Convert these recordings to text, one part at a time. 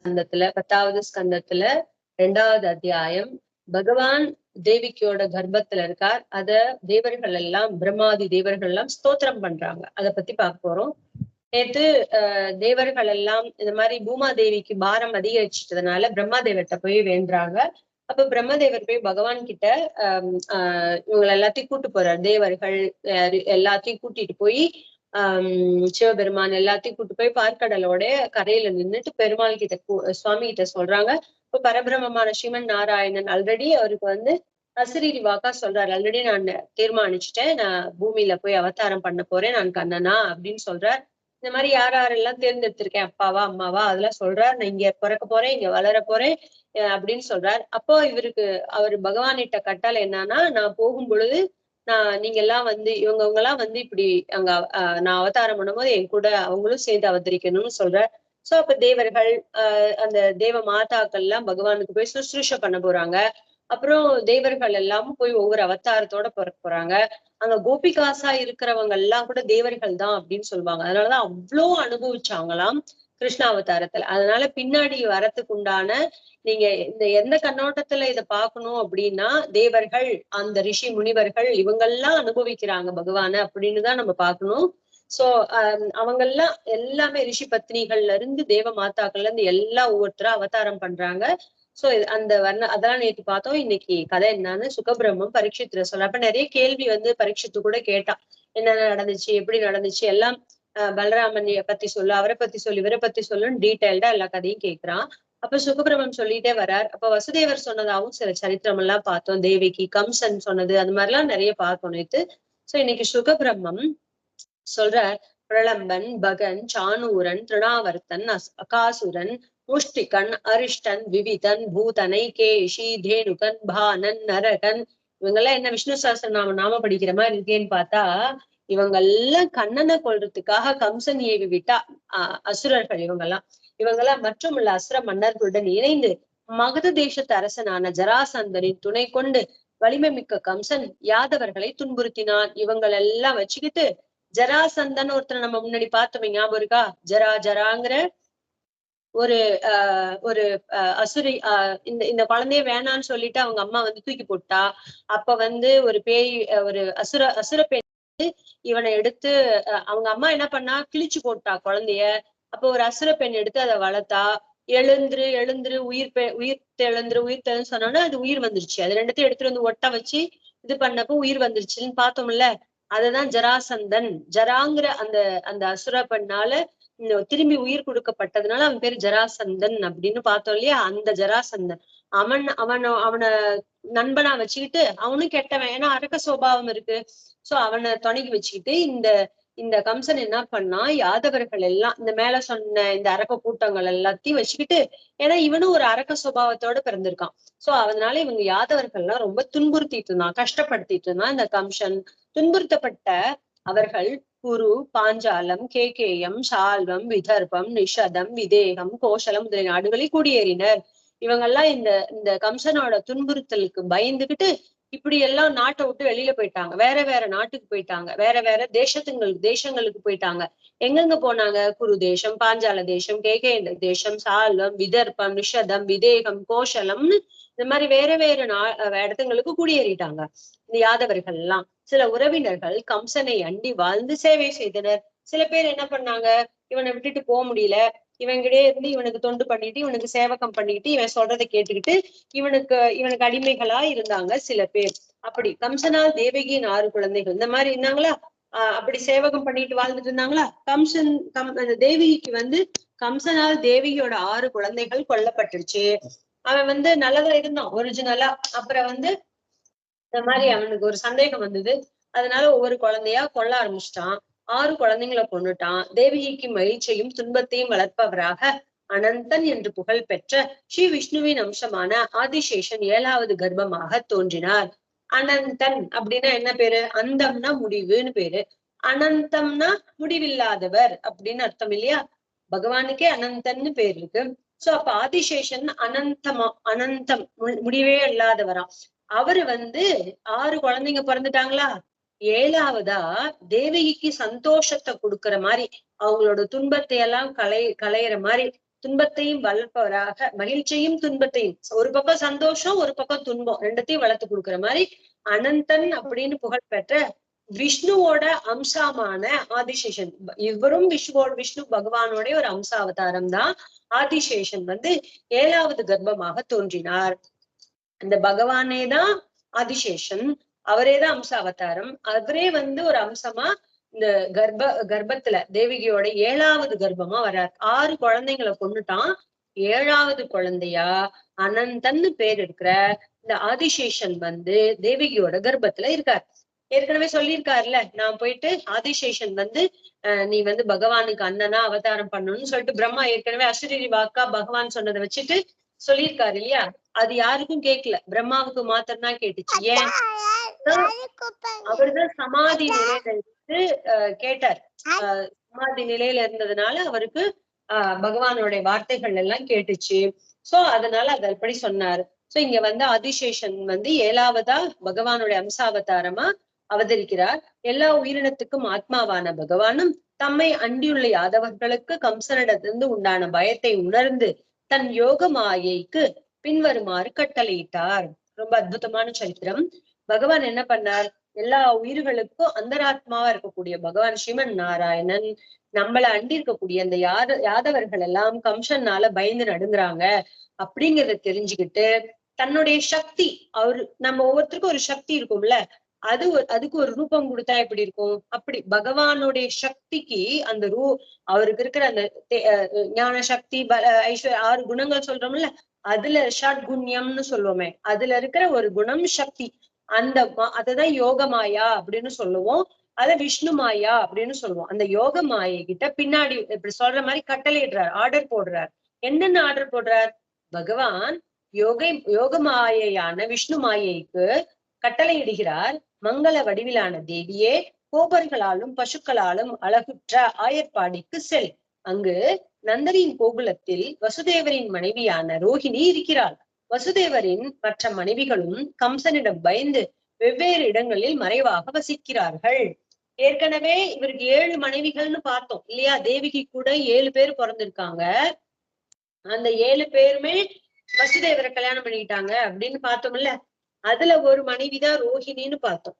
ஸ்கந்தத்துல 10வது ஸ்கந்தத்துல 2வது அத்தியாயம் பகவான் தேவிக்கியோட கர்ப்பத்துல இருக்கார். அத தேவர்கள் எல்லாம் பிரம்மாதி தேவர்கள் எல்லாம் ஸ்தோத்திரம் பண்றாங்க. அத பத்தி பார்க்க போறோம். நேத்து தேவர்கள் எல்லாம் இந்த மாதிரி பூமாதேவிக்கு பாரம் அதிகரிச்சிட்டதுனால பிரம்மாதேவர்கிட்ட போய் வேண்டுறாங்க. அப்ப பிரம்மதேவர் போய் பகவான் கிட்ட இவங்களை எல்லாத்தையும் கூட்டு போறாரு. தேவர்கள் எல்லாத்தையும் கூட்டிட்டு போய் சிவபெருமான் எல்லாத்தையும் கூட்டு போய் பார்க்கடலோட கரையில நின்றுட்டு பெருமாள் கிட்ட சுவாமி கிட்ட சொல்றாங்க. இப்ப பரபிரமமான ஸ்ரீமன் நாராயணன் ஆல்ரெடி அவருக்கு அசரீரி வாக்கா சொல்றாரு. ஆல்ரெடி நான் தீர்மானிச்சுட்டேன், நான் பூமியில போய் அவதாரம் பண்ண போறேன், நான் கண்ணனா அப்படின்னு சொல்றார். இந்த மாதிரி யாரெல்லாம் தேர்ந்தெடுத்திருக்கேன், அப்பாவா அம்மாவா அதெல்லாம் சொல்றார். நான் இங்க பிறக்க போறேன், இங்க வளர போறேன் அப்படின்னு சொல்றார். அப்போ அவர் பகவானிட்ட கட்டளை என்னன்னா, நான் போகும் பொழுது நீங்க எல்லாம் இவங்க எல்லாம் இப்படி அங்க நான் அவதாரம் பண்ணும்போது என் கூட அவங்களும் சேர்ந்து அவதரிக்கணும்னு சொல்ற. சோ அப்ப தேவர்கள் அந்த தேவ மாதாக்கள் எல்லாம் பகவானுக்கு போய் சுசுரூஷ பண்ண போறாங்க. அப்புறம் தேவர்கள் எல்லாம் போய் ஒவ்வொரு அவதாரத்தோட பிறக்க போறாங்க. அங்க கோபிகாசா இருக்கிறவங்க எல்லாம் கூட தேவர்கள் தான் அப்படின்னு சொல்லுவாங்க. அதனாலதான் அவ்வளோ அனுபவிச்சாங்களாம் கிருஷ்ணாவதாரத்துல. அதனால பின்னாடி வரத்துக்கு உண்டான நீங்க எந்த கண்ணோட்டத்துல இதை பார்க்கணும் அப்படின்னா, தேவர்கள் அந்த ரிஷி முனிவர்கள் இவங்கெல்லாம் அனுபவிக்கிறாங்க பகவான அப்படின்னுதான் நம்ம பார்க்கணும். சோ அவங்கெல்லாம் எல்லாமே ரிஷி பத்னிகள்ல இருந்து தேவ மாதாக்கள்ல இருந்து எல்லாம் ஒவ்வொருத்தரா அவதாரம் பண்றாங்க. சோ அந்த அதெல்லாம் நேற்று பார்த்தோம். இன்னைக்கு கதை என்னன்னு சுகபிரம்மம் பரீட்சித்துல சொல்ல. அப்ப நிறைய கேள்வி பரீட்சித்து கூட கேட்டான். என்னென்ன நடந்துச்சு, எப்படி நடந்துச்சு எல்லாம் பலராமனிய பத்தி சொல்லு, அவரை பத்தி சொல்லு, இவரை பத்தி சொல்லுன்னு டீட்டெயில்டா எல்லா கதையும் கேட்கிறான். அப்ப சுகபிரமம் சொல்லிட்டே வர்றார். அப்ப வசுதேவர் சொன்னதாகவும் சில சரித்திரம் எல்லாம் பார்த்தோம். தேவிக்கு கம்சன் சொன்னது அது மாதிரி எல்லாம் நிறைய பார்த்தோம் நேத்து. சோ இன்னைக்கு சுகபிரம்மம் சொல்றார். பிரளம்பன், பகன், சானூரன், திருணாவர்த்தன், அகாசுரன், முஷ்டிகன், அரிஷ்டன், விவிதன், பூதனை, கேஷி, தேனுகன், பானன், நரகன் இவங்கெல்லாம் என்ன விஷ்ணு சஹஸ்ர நாம படிக்கிற மாதிரி இருக்கேன்னு பார்த்தா, இவங்கெல்லாம் கண்ணனை கொல்றதுக்காக கம்சன் ஏவி விட்டா அசுரர்கள் இவங்கெல்லாம் மற்றும் உள்ள அசுர மன்னர்களுடன் இணைந்து மகத தேசத்து அரசனான ஜராசந்தனின் துணை கொண்டு வலிமை மிக்க கம்சன் யாதவர்களை துன்புறுத்தினான். இவங்களெல்லாம் வச்சுக்கிட்டு ஜராசந்தன் ஒருத்தரை நம்ம முன்னாடி பார்த்தோமே, ஞாபகம் இருக்கா? ஜராங்கிற ஒரு அசுரி இந்த குழந்தைய வேணான்னு சொல்லிட்டு அவங்க அம்மா தூக்கி போட்டா. அப்ப ஒரு பேய் ஒரு அசுர பெண் இவனை எடுத்து அவங்க அம்மா என்ன பண்ணா, கிழிச்சு போட்டா குழந்தைய. அப்ப ஒரு அசுர பெண் எடுத்து அதை வளர்த்தா. எழுந்துரு உயிர் தெழுந்துன்னு சொன்னோன்னா அது உயிர் வந்துருச்சு. அது ரெண்டுத்தையும் எடுத்துட்டு ஒட்ட வச்சு இது பண்ணப்போ உயிர் வந்துருச்சுன்னு பார்த்தோம்ல. அதுதான் ஜராசந்தன். ஜராங்கிற அந்த அசுர பெண்ணால திரும்பி உயிர் கொடுக்கப்பட்டதுனால அவன் பேர் ஜராசந்தன் அப்படின்னு பார்த்தோம் இல்லையா? அந்த ஜராசந்தன் அவனை நண்பனா வச்சுக்கிட்டு, அவனும் கெட்டவன், ஏன்னா அரக்க சுபாவம் இருக்கு. சோ அவனை துணைக்கு வச்சுக்கிட்டு இந்த கம்சன் என்ன பண்ணா, யாதவர்கள் எல்லாம் இந்த மேல சொன்ன இந்த அரக்க கூட்டங்கள் எல்லாத்தையும் வச்சுக்கிட்டு, ஏன்னா இவனும் ஒரு அரக்க சுபாவத்தோட பிறந்திருக்கான். சோ அதனால இவங்க யாதவர்கள் எல்லாம் ரொம்ப துன்புறுத்திட்டு இருந்தான், கஷ்டப்படுத்திட்டு இருந்தான் இந்த கம்சன். துன்புறுத்தப்பட்ட அவர்கள் குரு, பாஞ்சாலம், கேகேயம், சால்வம், விதர்பம், நிஷதம், விதேகம், கோஷலம் முதலிய நாடுகளில் குடியேறினர். இவங்கெல்லாம் இந்த கம்சனோட துன்புறுத்தலுக்கு பயந்துகிட்டு இப்படி எல்லாம் நாட்டை விட்டு வெளியில போயிட்டாங்க. வேற வேற நாட்டுக்கு போயிட்டாங்க, வேற வேற தேசங்களுக்கு போயிட்டாங்க. எங்கெங்க போனாங்க? குரு தேசம், பாஞ்சால தேசம், கேகேய தேசம், சால்வம், விதர்பம், நிஷதம், விதேகம், கோஷலம்னு இந்த மாதிரி வேற வேற இடத்துங்களுக்கு குடியேறிட்டாங்க இந்த யாதவர்கள் எல்லாம். சில உறவினர்கள் கம்சனை அண்டி வாழ்ந்து சேவை செய்தனர். சில பேர் என்ன பண்ணாங்க, இவனை விட்டுட்டு போக முடியல, இவங்கிட்டே இருந்து இவனுக்கு தொண்டு பண்ணிட்டு, இவனுக்கு சேவகம் பண்ணிட்டு, இவன் சொல்றதை கேட்டுக்கிட்டு இவனுக்கு அடிமைகளா இருந்தாங்க சில பேர். அப்படி கம்சனால் தேவகியின் 6 குழந்தைகள் இந்த மாதிரி இருந்தாங்களா? அப்படி சேவகம் பண்ணிட்டு வாழ்ந்துட்டு இருந்தாங்களா? தேவகிக்கு கம்சனால் தேவகியோட 6 குழந்தைகள் கொல்லப்பட்டுருச்சு. அவன் நல்லதா இருந்தான் ஒரிஜினலா. அப்புறம் இந்த மாதிரி அவனுக்கு ஒரு சந்தேகம் வந்தது. அதனால ஒவ்வொரு குழந்தையா கொல்ல ஆரம்பிச்சிட்டான். 6 குழந்தைங்களை கொண்டுட்டான். தேவகிக்கு மகிழ்ச்சியையும் துன்பத்தையும் வளர்ப்பவராக அனந்தன் என்று புகழ் பெற்ற ஸ்ரீ விஷ்ணுவின் அம்சமான ஆதிசேஷன் 7வது கர்ப்பமாக தோன்றினார். அனந்தன் அப்படின்னா என்ன பேரு? அந்தம்னா முடிவுன்னு பேரு, அனந்தம்னா முடிவில்லாதவர் அப்படின்னு அர்த்தம் இல்லையா? பகவானுக்கே அனந்தன்னு பேர் இருக்கு. சோ அப்ப ஆதிசேஷன் அனந்தம் முடிவே இல்லாதவராம். அவரு 6 குழந்தைங்க பிறந்துட்டாங்களா? 7வதா தேவகிக்கு சந்தோஷத்தை கொடுக்கற மாதிரி, அவங்களோட துன்பத்தை எல்லாம் களையிற மாதிரி துன்பத்தையும் வளர்ப்பவராக, மகிழ்ச்சியும் துன்பத்தையும், ஒரு பக்கம் சந்தோஷம் ஒரு பக்கம் துன்பம் ரெண்டத்தையும் வளர்த்து கொடுக்குற மாதிரி அனந்தன் அப்படின்னு புகழ் பெற்ற விஷ்ணுவோட அம்சமான ஆதிசேஷன். இவரும் விஷ்ணு பகவானோட ஒரு அம்ச அவதாரம் தான் ஆதிசேஷன். 7வது கர்ப்பமாக தோன்றினார். அந்த பகவானே தான் ஆதிசேஷன், அவரேதான் அம்ச அவதாரம். அவரே ஒரு அம்சமா இந்த கர்ப்பத்துல தேவகியோட 7வது கர்ப்பமா வர்றார். 6 குழந்தைங்களை கொண்டுட்டான். 7வது குழந்தையா அனந்தன்னு பேர் இருக்கிற இந்த ஆதிசேஷன் தேவகியோட கர்ப்பத்துல இருக்கார். ஏற்கனவே சொல்லியிருக்காருல்ல, நான் போயிட்டு ஆதிசேஷன் நீ பகவானுக்கு அண்ணனா அவதாரம் பண்ணணும்னு சொல்லிட்டு பிரம்மா ஏற்கனவே அசுரீரி வாக்கா பகவான் சொன்னதை வச்சுட்டு சொல்லியிருக்காரு இல்லையா? அது யாருக்கும் கேட்கல, பிரம்மாவுக்கு மாத்திரம் தான் கேட்டுச்சு. ஏன்? அவர்தான் சமாதி நிலையில இருந்து கேட்டார். சமாதி நிலையில இருந்ததுனால அவருக்கு பகவானுடைய வார்த்தைகள் எல்லாம் கேட்டுச்சு. சோ அதனால அதன்படி சொன்னாரு. சோ இங்க ஆதிசேஷன் 7வதா பகவானுடைய அம்சாவதாரமா அவதரிக்கிறார். எல்லா உயிரினத்துக்கும் ஆத்மாவான பகவானும் தம்மை அண்டியுள்ள யாதவர்களுக்கு கம்சனிடத்திலிருந்து உண்டான பயத்தை உணர்ந்து தன் யோக மாயைக்கு பின்வருமாறு கட்டளையிட்டார். ரொம்ப அற்புதமான சரித்திரம். பகவான் என்ன பண்ணார்? எல்லா உயிர்களுக்கும் அந்தராத்மாவா இருக்கக்கூடிய பகவான் ஸ்ரீமன் நாராயணன் நம்மள அண்டி இருக்கக்கூடிய அந்த யாதவர்கள் எல்லாம் கம்சன்னால பயந்து நடுங்குறாங்க அப்படிங்கறத தெரிஞ்சுக்கிட்டு தன்னுடைய சக்தி, நம்ம ஒவ்வொருத்தருக்கும் ஒரு சக்தி இருக்கும்ல, அதுக்கு ஒரு ரூபம் கொடுத்தா எப்படி இருக்கும்? அப்படி பகவானுடைய சக்திக்கு அந்த அவருக்கு இருக்கிற அந்த ஞான சக்தி, ஐஸ்வர்ய 6 குணங்கள் சொல்றோம்ல, அதுல ஷட்குண்யம்னு சொல்லுவோமே, அதுல இருக்கிற ஒரு குணம் சக்தி. அததான் யோகமாயா அப்படின்னு சொல்லுவோம். அத விஷ்ணு மாயா அப்படின்னு சொல்லுவோம். அந்த யோக மாயை கிட்ட பின்னாடி இப்படி சொல்ற மாதிரி கட்டளையிடுறார், ஆர்டர் போடுறார். என்னென்ன ஆர்டர் போடுறார்? பகவான் யோக மாயையான விஷ்ணு மாயைக்கு கட்டளையிடுகிறார். மங்கள வடிவிலான தேவியே, கோபர்களாலும் பசுக்களாலும் அழகுற்ற ஆயர்பாடிக்கு செல். அங்கு நந்தரின் கோகுலத்தில் வசுதேவரின் மனைவியான ரோஹிணி இருக்கிறாள். வசுதேவரின் மற்ற மனைவிகளும் கம்சனிடம் பயந்து வெவ்வேறு இடங்களில் மறைவாக வசிக்கிறார்கள். ஏற்கனவே இவருக்கு 7 மனைவிகள்னு பார்த்தோம் இல்லையா? தேவிக்கு கூட 7 பேர் பிறந்திருக்காங்க. அந்த 7 பேருமே வசுதேவரை கல்யாணம் பண்ணிக்கிட்டாங்க அப்படின்னு பார்த்தோம்ல. அதுல ஒரு மனைவிதான் ரோஹிணின்னு பார்த்தோம்.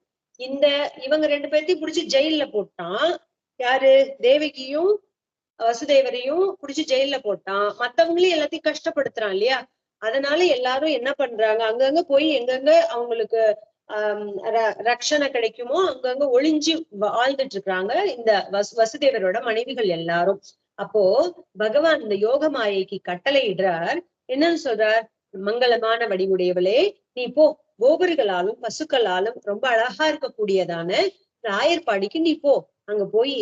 இவங்க 2 பேர்த்தையும் புடிச்சு ஜெயில போட்டான். யாரு? தேவகியும் வசுதேவரையும் புடிச்சு ஜெயில போட்டான். மத்தவங்களையும் எல்லாத்தையும் கஷ்டப்படுத்துறான் இல்லையா? அதனால எல்லாரும் என்ன பண்றாங்க, அங்கங்க போய் எங்கெங்க அவங்களுக்கு ரக்ஷணை கிடைக்குமோ அங்கங்க ஒளிஞ்சு வாழ்ந்துட்டு இருக்காங்க இந்த வசுதேவரோட மனைவிகள் எல்லாரும். அப்போ பகவான் இந்த யோக மாயைக்கு கட்டளையிடுறார். என்னன்னு சொல்றார்? மங்களமான வடிவுடையவளே, நீ போ, கோபர்களாலும் பசுக்களாலும் ரொம்ப அழகா இருக்கக்கூடியதான ஆயர்பாடிக்கு நீ போ. அங்க போய்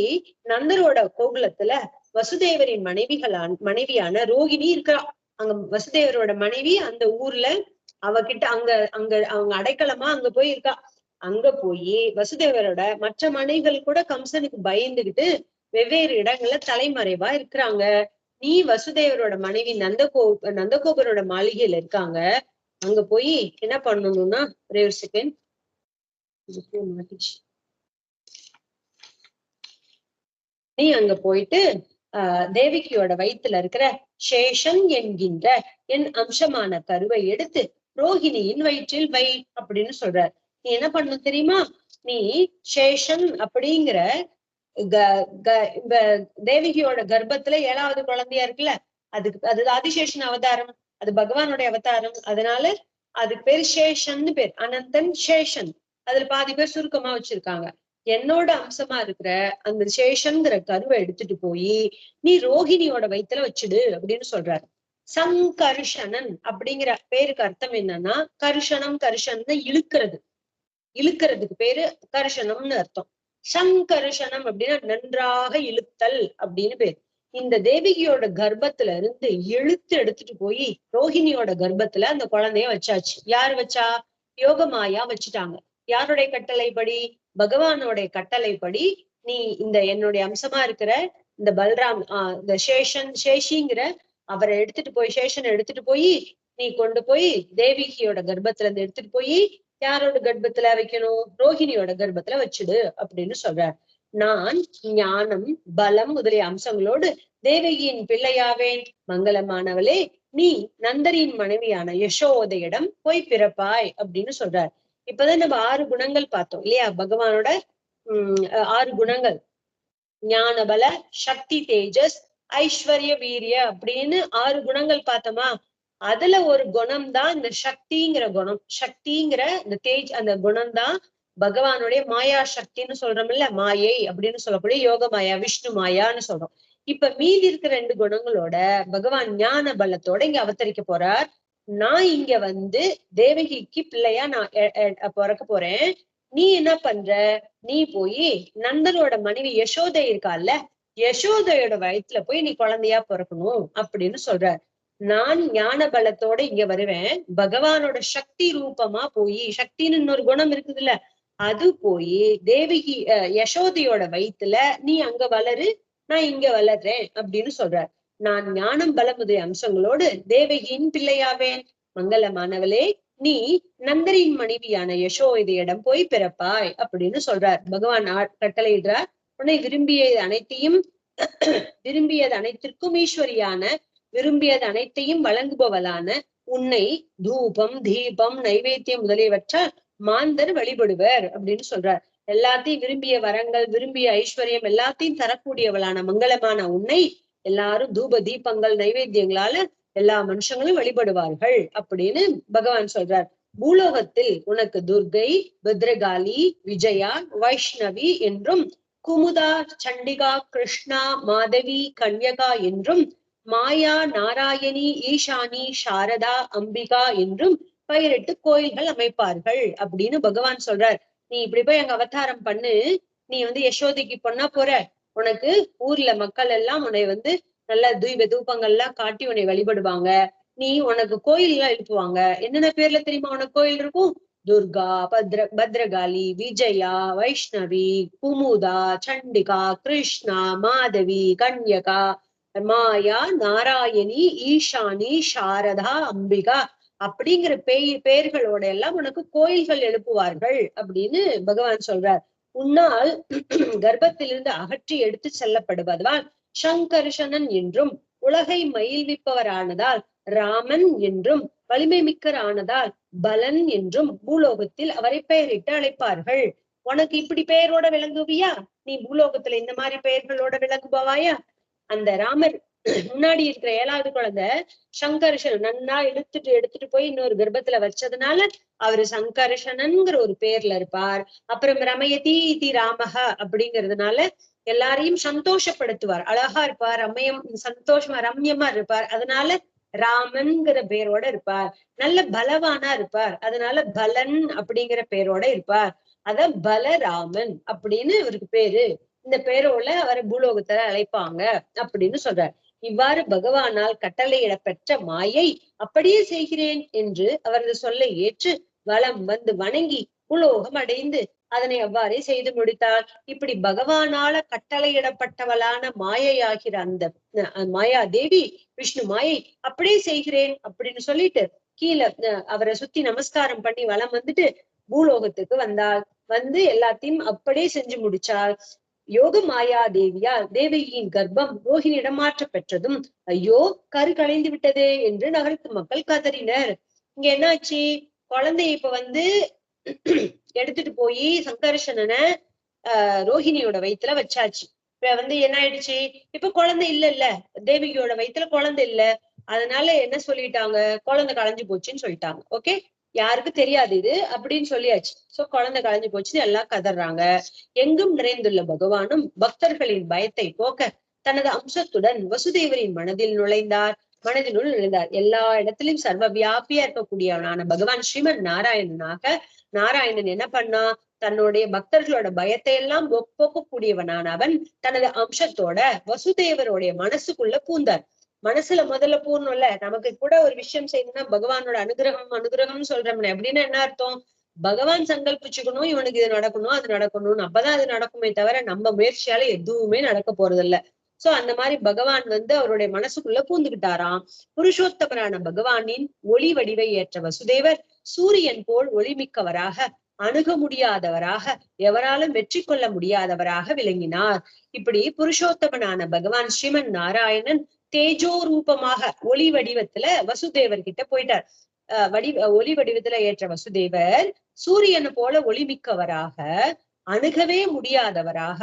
நந்தரோட கோகுலத்துல வசுதேவரின் மனைவியான ரோகிணி இருக்கிறா. அங்க வசுதேவரோட மனைவி அந்த ஊர்ல அவகிட்ட அவங்க அடைக்கலமா அங்க போய் இருக்கா. அங்க போய் வசுதேவரோட மற்ற மனைவிகள் கூட கம்சனுக்கு பயந்துகிட்டு வெவ்வேறு இடங்கள்ல தலைமறைவா இருக்கிறாங்க. நீ வசுதேவரோட மனைவி நந்தகோபரோட மாளிகையில இருக்காங்க. அங்க போய் என்ன பண்ணணும்னா, ஒரே ஒரு செகண்ட், நீ அங்க போயிட்டு தேவிகியோட வயிற்றுல இருக்கிற சேஷன் என்கின்ற என் அம்சமான கருவை எடுத்து ரோஹிணியின் வயிற்றில் வை அப்படின்னு சொல்றார். நீ என்ன பண்ணணும் தெரியுமா? நீ சேஷன் அப்படிங்கிற தேவகியோட கர்ப்பத்துல 7வது குழந்தையா இருக்குல்ல, அது ஆதிசேஷன் அவதாரம், அது பகவானுடைய அவதாரம். அதனால அதுக்கு பேரு சேஷன்னு பேர். அனந்தன் சேஷன், அதுல பாதி பேர் சுருக்கமா வச்சிருக்காங்க. என்னோட அம்சமா இருக்கிற அந்த சேஷன்கிற கருவை எடுத்துட்டு போய் நீ ரோஹிணியோட வயித்துல வச்சுடு அப்படின்னு சொல்றாரு. சங்கர்ஷணன் அப்படிங்கிற பேருக்கு அர்த்தம் என்னன்னா, கர்ஷனம் இழுக்கிறதுக்கு பேரு கர்ஷனம்னு அர்த்தம். சங்கர்ஷனம் அப்படின்னா நன்றாக இழுத்தல் அப்படின்னு பேரு. இந்த தேவிகியோட கர்ப்பத்துல இருந்து இழுத்து எடுத்துட்டு போய் ரோஹிணியோட கர்ப்பத்துல அந்த குழந்தைய வச்சாச்சு. யாரு வச்சா? யோகமாயா வச்சுட்டாங்க. யாருடைய கட்டளைப்படி? பகவானோடைய கட்டளைப்படி நீ என்னுடைய அம்சமா இருக்கிற இந்த பல்ராம் இந்த சேஷிங்கிற அவரை சேஷனை எடுத்துட்டு போய் நீ கொண்டு போய் தேவிகியோட கர்ப்பத்துல இருந்து எடுத்துட்டு போய் யாரோட கர்ப்பத்துல வைக்கணும்? ரோஹிணியோட கர்ப்பத்துல வச்சுடு அப்படின்னு சொல்றார். நான் ஞானம், பலம் முதலிய அம்சங்களோடு தேவகியின் பிள்ளையாவேன். மங்களமானவளே, நீ நந்தரின் மனைவியான யசோதையிடம் போய் பிறப்பாய் அப்படின்னு சொல்றார். இப்பதான் நம்ம 6 குணங்கள் பார்த்தோம் இல்லையா? பகவானோட 6 குணங்கள், ஞான பல, சக்தி, தேஜஸ், ஐஸ்வர்ய, வீரிய அப்படின்னு 6 குணங்கள் பார்த்தோமா? அதுல ஒரு குணம் தான் இந்த சக்திங்கிற குணம். சக்திங்கிற இந்த அந்த குணம் தான் பகவானுடைய மாயா சக்தின்னு சொல்றோம்ல, மாயை அப்படின்னு சொல்லக்கூடிய யோக மாயா, விஷ்ணு மாயான்னு சொல்றோம். இப்ப மீதி இருக்கிற 2 குணங்களோட பகவான் ஞான பலத்தோட இங்க அவதரிக்க போறார். நான் இங்க வந்து தேவகிக்கு பிள்ளையா நான் பிறக்க போறேன். நீ என்ன பண்ற? நீ போய் நந்தனோட மனைவி யசோதை இருக்கால, யசோதையோட வயிற்றுல போய் நீ குழந்தையா பிறக்கணும் அப்படின்னு சொல்ற. நான் ஞான பலத்தோட இங்க வருவேன். பகவானோட சக்தி ரூபமா போய், சக்தின்னு இன்னொரு குணம் இருக்குதுல்ல, அது போய் தேவகி யசோதையோட வயிற்றுல நீ அங்க வளரு, நான் இங்க வளர்றேன் அப்படின்னு சொல்றார். நான் ஞானம் பலமுடைய அம்சங்களோடு தேவகியின் பிள்ளையாவேன். மங்களமானவளே, நீ நந்தரின் மனைவியான யசோதையிடம் போய் பிறப்பாய் அப்படின்னு சொல்றார். பகவான் கட்டளையிடுறார். உன்னை விரும்பியது அனைத்திற்கும் ஈஸ்வரியான, விரும்பியது அனைத்தையும் வழங்குபவளான உன்னை தூபம், தீபம், நைவேத்தியம் முதலியவற்றால் மாந்தர் வழிபடுவர் அப்படின்னு சொல்றார். எல்லாத்தையும் விரும்பிய வரங்கள், விரும்பிய ஐஸ்வர்யம் எல்லாத்தையும் தரக்கூடியவளான மங்களமான உன்னை எல்லாரும் தூப தீபங்கள் நைவேத்தியங்களால எல்லா மனுஷங்களும் வழிபடுவார்கள் அப்படின்னு பகவான் சொல்றார். பூலோகத்தில் உனக்கு துர்கை, பத்ரகாளி, விஜயா, வைஷ்ணவி என்றும், குமுதா, சண்டிகா, கிருஷ்ணா, மாதவி, கன்யகா என்றும், மாயா, நாராயணி, ஈசானி, சாரதா, அம்பிகா என்றும் பெயரிட்டு கோயில்கள் அமைப்பார்கள் அப்படின்னு பகவான் சொல்றார். நீ இப்படி போய் அங்க அவதாரம் பண்ணு. நீ வந்து யசோதைக்கு பொண்ணா போற. உனக்கு ஊர்ல மக்கள் எல்லாம் உன்னை வந்து நல்ல தூபங்கள்லாம் காட்டி உன்னை வழிபடுவாங்க. நீ உனக்கு கோயில் எல்லாம் எழுப்புவாங்க. என்னென்ன பேர்ல தெரியுமா உனக்கு கோயில் இருக்கும்? துர்கா, பத்ரகாளி, விஜயா, வைஷ்ணவி, குமுதா, சண்டிகா, கிருஷ்ணா, மாதவி, கன்யகா, மாயா, நாராயணி, ஈசானி, சாரதா, அம்பிகா அப்படிங்கிற பெயர்களோட எல்லாம் உனக்கு கோயில்கள் எழுப்புவார்கள் அப்படின்னு பகவான் சொல்றார். உன்னால் கர்ப்பத்திலிருந்து அகற்றி எடுத்து செல்லப்படுவதால் சங்கர்ஷணன் என்றும், உலகை மயில்விப்பவரானதால் ராமன் என்றும், வலிமை மிக்கரானதால் பலன் என்றும் பூலோகத்தில் அவரை பெயரிட்டு அழைப்பார்கள். உனக்கு இப்படி பெயரோட விளங்குவியா? நீ பூலோகத்துல இந்த மாதிரி பெயர்களோட விளங்குபவாயா? அந்த ராமர் முன்னாடி இருக்கிற 7வது குழந்தை சங்கர்ஷன் நன்னா எடுத்துட்டு போய் இன்னொரு கர்ப்பத்துல வச்சதுனால அவரு சங்கர்ஷனன்ங்கிற ஒரு பேர்ல இருப்பார். அப்புறம் ரமயதி தி ராமஹ அப்படிங்கிறதுனால எல்லாரையும் சந்தோஷப்படுத்துவார், அழகா இருப்பார், சந்தோஷமா ரம்யமா இருப்பார், அதனால ராமன்கிற பேரோட இருப்பார். நல்ல பலவானா இருப்பார், அதனால பலன் அப்படிங்கிற பேரோட இருப்பார். அத பலராமன் அப்படின்னு அவருக்கு பேரு. இந்த பேரோட அவரை பூலோகத்துல அழைப்பாங்க அப்படின்னு சொல்றார். இவ்வாறு பகவானால் கட்டளையிடப்பெற்ற மாயை அப்படியே செய்கிறேன் என்று அவரது சொல்லை ஏற்று வலம் வந்து வணங்கி உலோகம் அடைந்து அதனை அவ்வாறே செய்து முடித்தார். இப்படி பகவானால கட்டளையிடப்பட்டவளான மாயையாகிற அந்த மாயா தேவி, விஷ்ணு மாயை அப்படியே செய்கிறேன் அப்படின்னு சொல்லிட்டு கீழே அவரை சுத்தி நமஸ்காரம் பண்ணி வலம் வந்துட்டு பூலோகத்துக்கு வந்தாள். வந்து எல்லாத்தையும் அப்படியே செஞ்சு முடிச்சாள். யோக மாயா தேவியால் தேவகியின் கர்ப்பம் ரோஹிணியிடம் மாற்ற பெற்றதும் ஐயோ கரு கலைந்து விட்டதே என்று நகரத்து மக்கள் கதறினர். இங்க என்னாச்சு? குழந்தைய இப்ப வந்து எடுத்துட்டு போய் சங்கர்ஷணனை ரோஹிணியோட வயித்துல வச்சாச்சு. இப்ப வந்து என்ன ஆயிடுச்சு? இப்ப குழந்தை இல்ல தேவகியோட வயித்துல குழந்தை இல்ல. அதனால என்ன சொல்லிட்டாங்க? குழந்தை களைஞ்சு போச்சுன்னு சொல்லிட்டாங்க. ஓகே, யாருக்கு தெரியாது இது அப்படின்னு சொல்லியாச்சு. சோ குழந்தை களைஞ்சு போச்சுன்னு எல்லாம் கதறாங்க. எங்கும் நிறைந்துள்ள பகவானும் பக்தர்களின் பயத்தை போக்க தனது அம்சத்துடன் வசுதேவரின் மனதினுள் நுழைந்தார். எல்லா இடத்திலும் சர்வ வியாபியா இருக்கக்கூடியவனான பகவான் ஸ்ரீமன் நாராயணன் என்ன பண்ணா? தன்னுடைய பக்தர்களோட பயத்தை எல்லாம் போக்கக்கூடியவனான அவன் தனது அம்சத்தோட வசுதேவருடைய மனசுக்குள்ள பூந்தார். மனசுல முதல்ல பூர்ணும்ல. நமக்கு கூட ஒரு விஷயம் செய்யணும்னா பகவானோட அனுகிரகம்னு சொல்றோம்ல. அப்படின்னு என்ன அர்த்தம்? பகவான் சங்கல்பிச்சுக்கணும் இவனுக்கு இது நடக்கணும் அது நடக்கணும்னு, அப்பதான் அது நடக்குமே தவிர நம்ம முயற்சியால எதுவுமே நடக்க போறது இல்ல. சோ அந்த மாதிரி பகவான் வந்து அவருடைய மனசுக்குள்ள பூந்துகிட்டாராம். புருஷோத்தமரான பகவானின் ஒளி வடிவை ஏற்ற வசுதேவர் சூரியன் போல் ஒளிமிக்கவராக அணுக முடியாதவராக, எவராலும் வெற்றி கொள்ள முடியாதவராக விளங்கினார். இப்படி புருஷோத்தமனான பகவான் ஸ்ரீமன் நாராயணன் தேஜோ ரூபமாக ஒளி வடிவத்துல வசுதேவர் கிட்ட போயிட்டார். ஒளி வடிவத்துல ஏற்ற வசுதேவர் சூரியனை போல ஒளிமிக்கவராக, அணுகவே முடியாதவராக,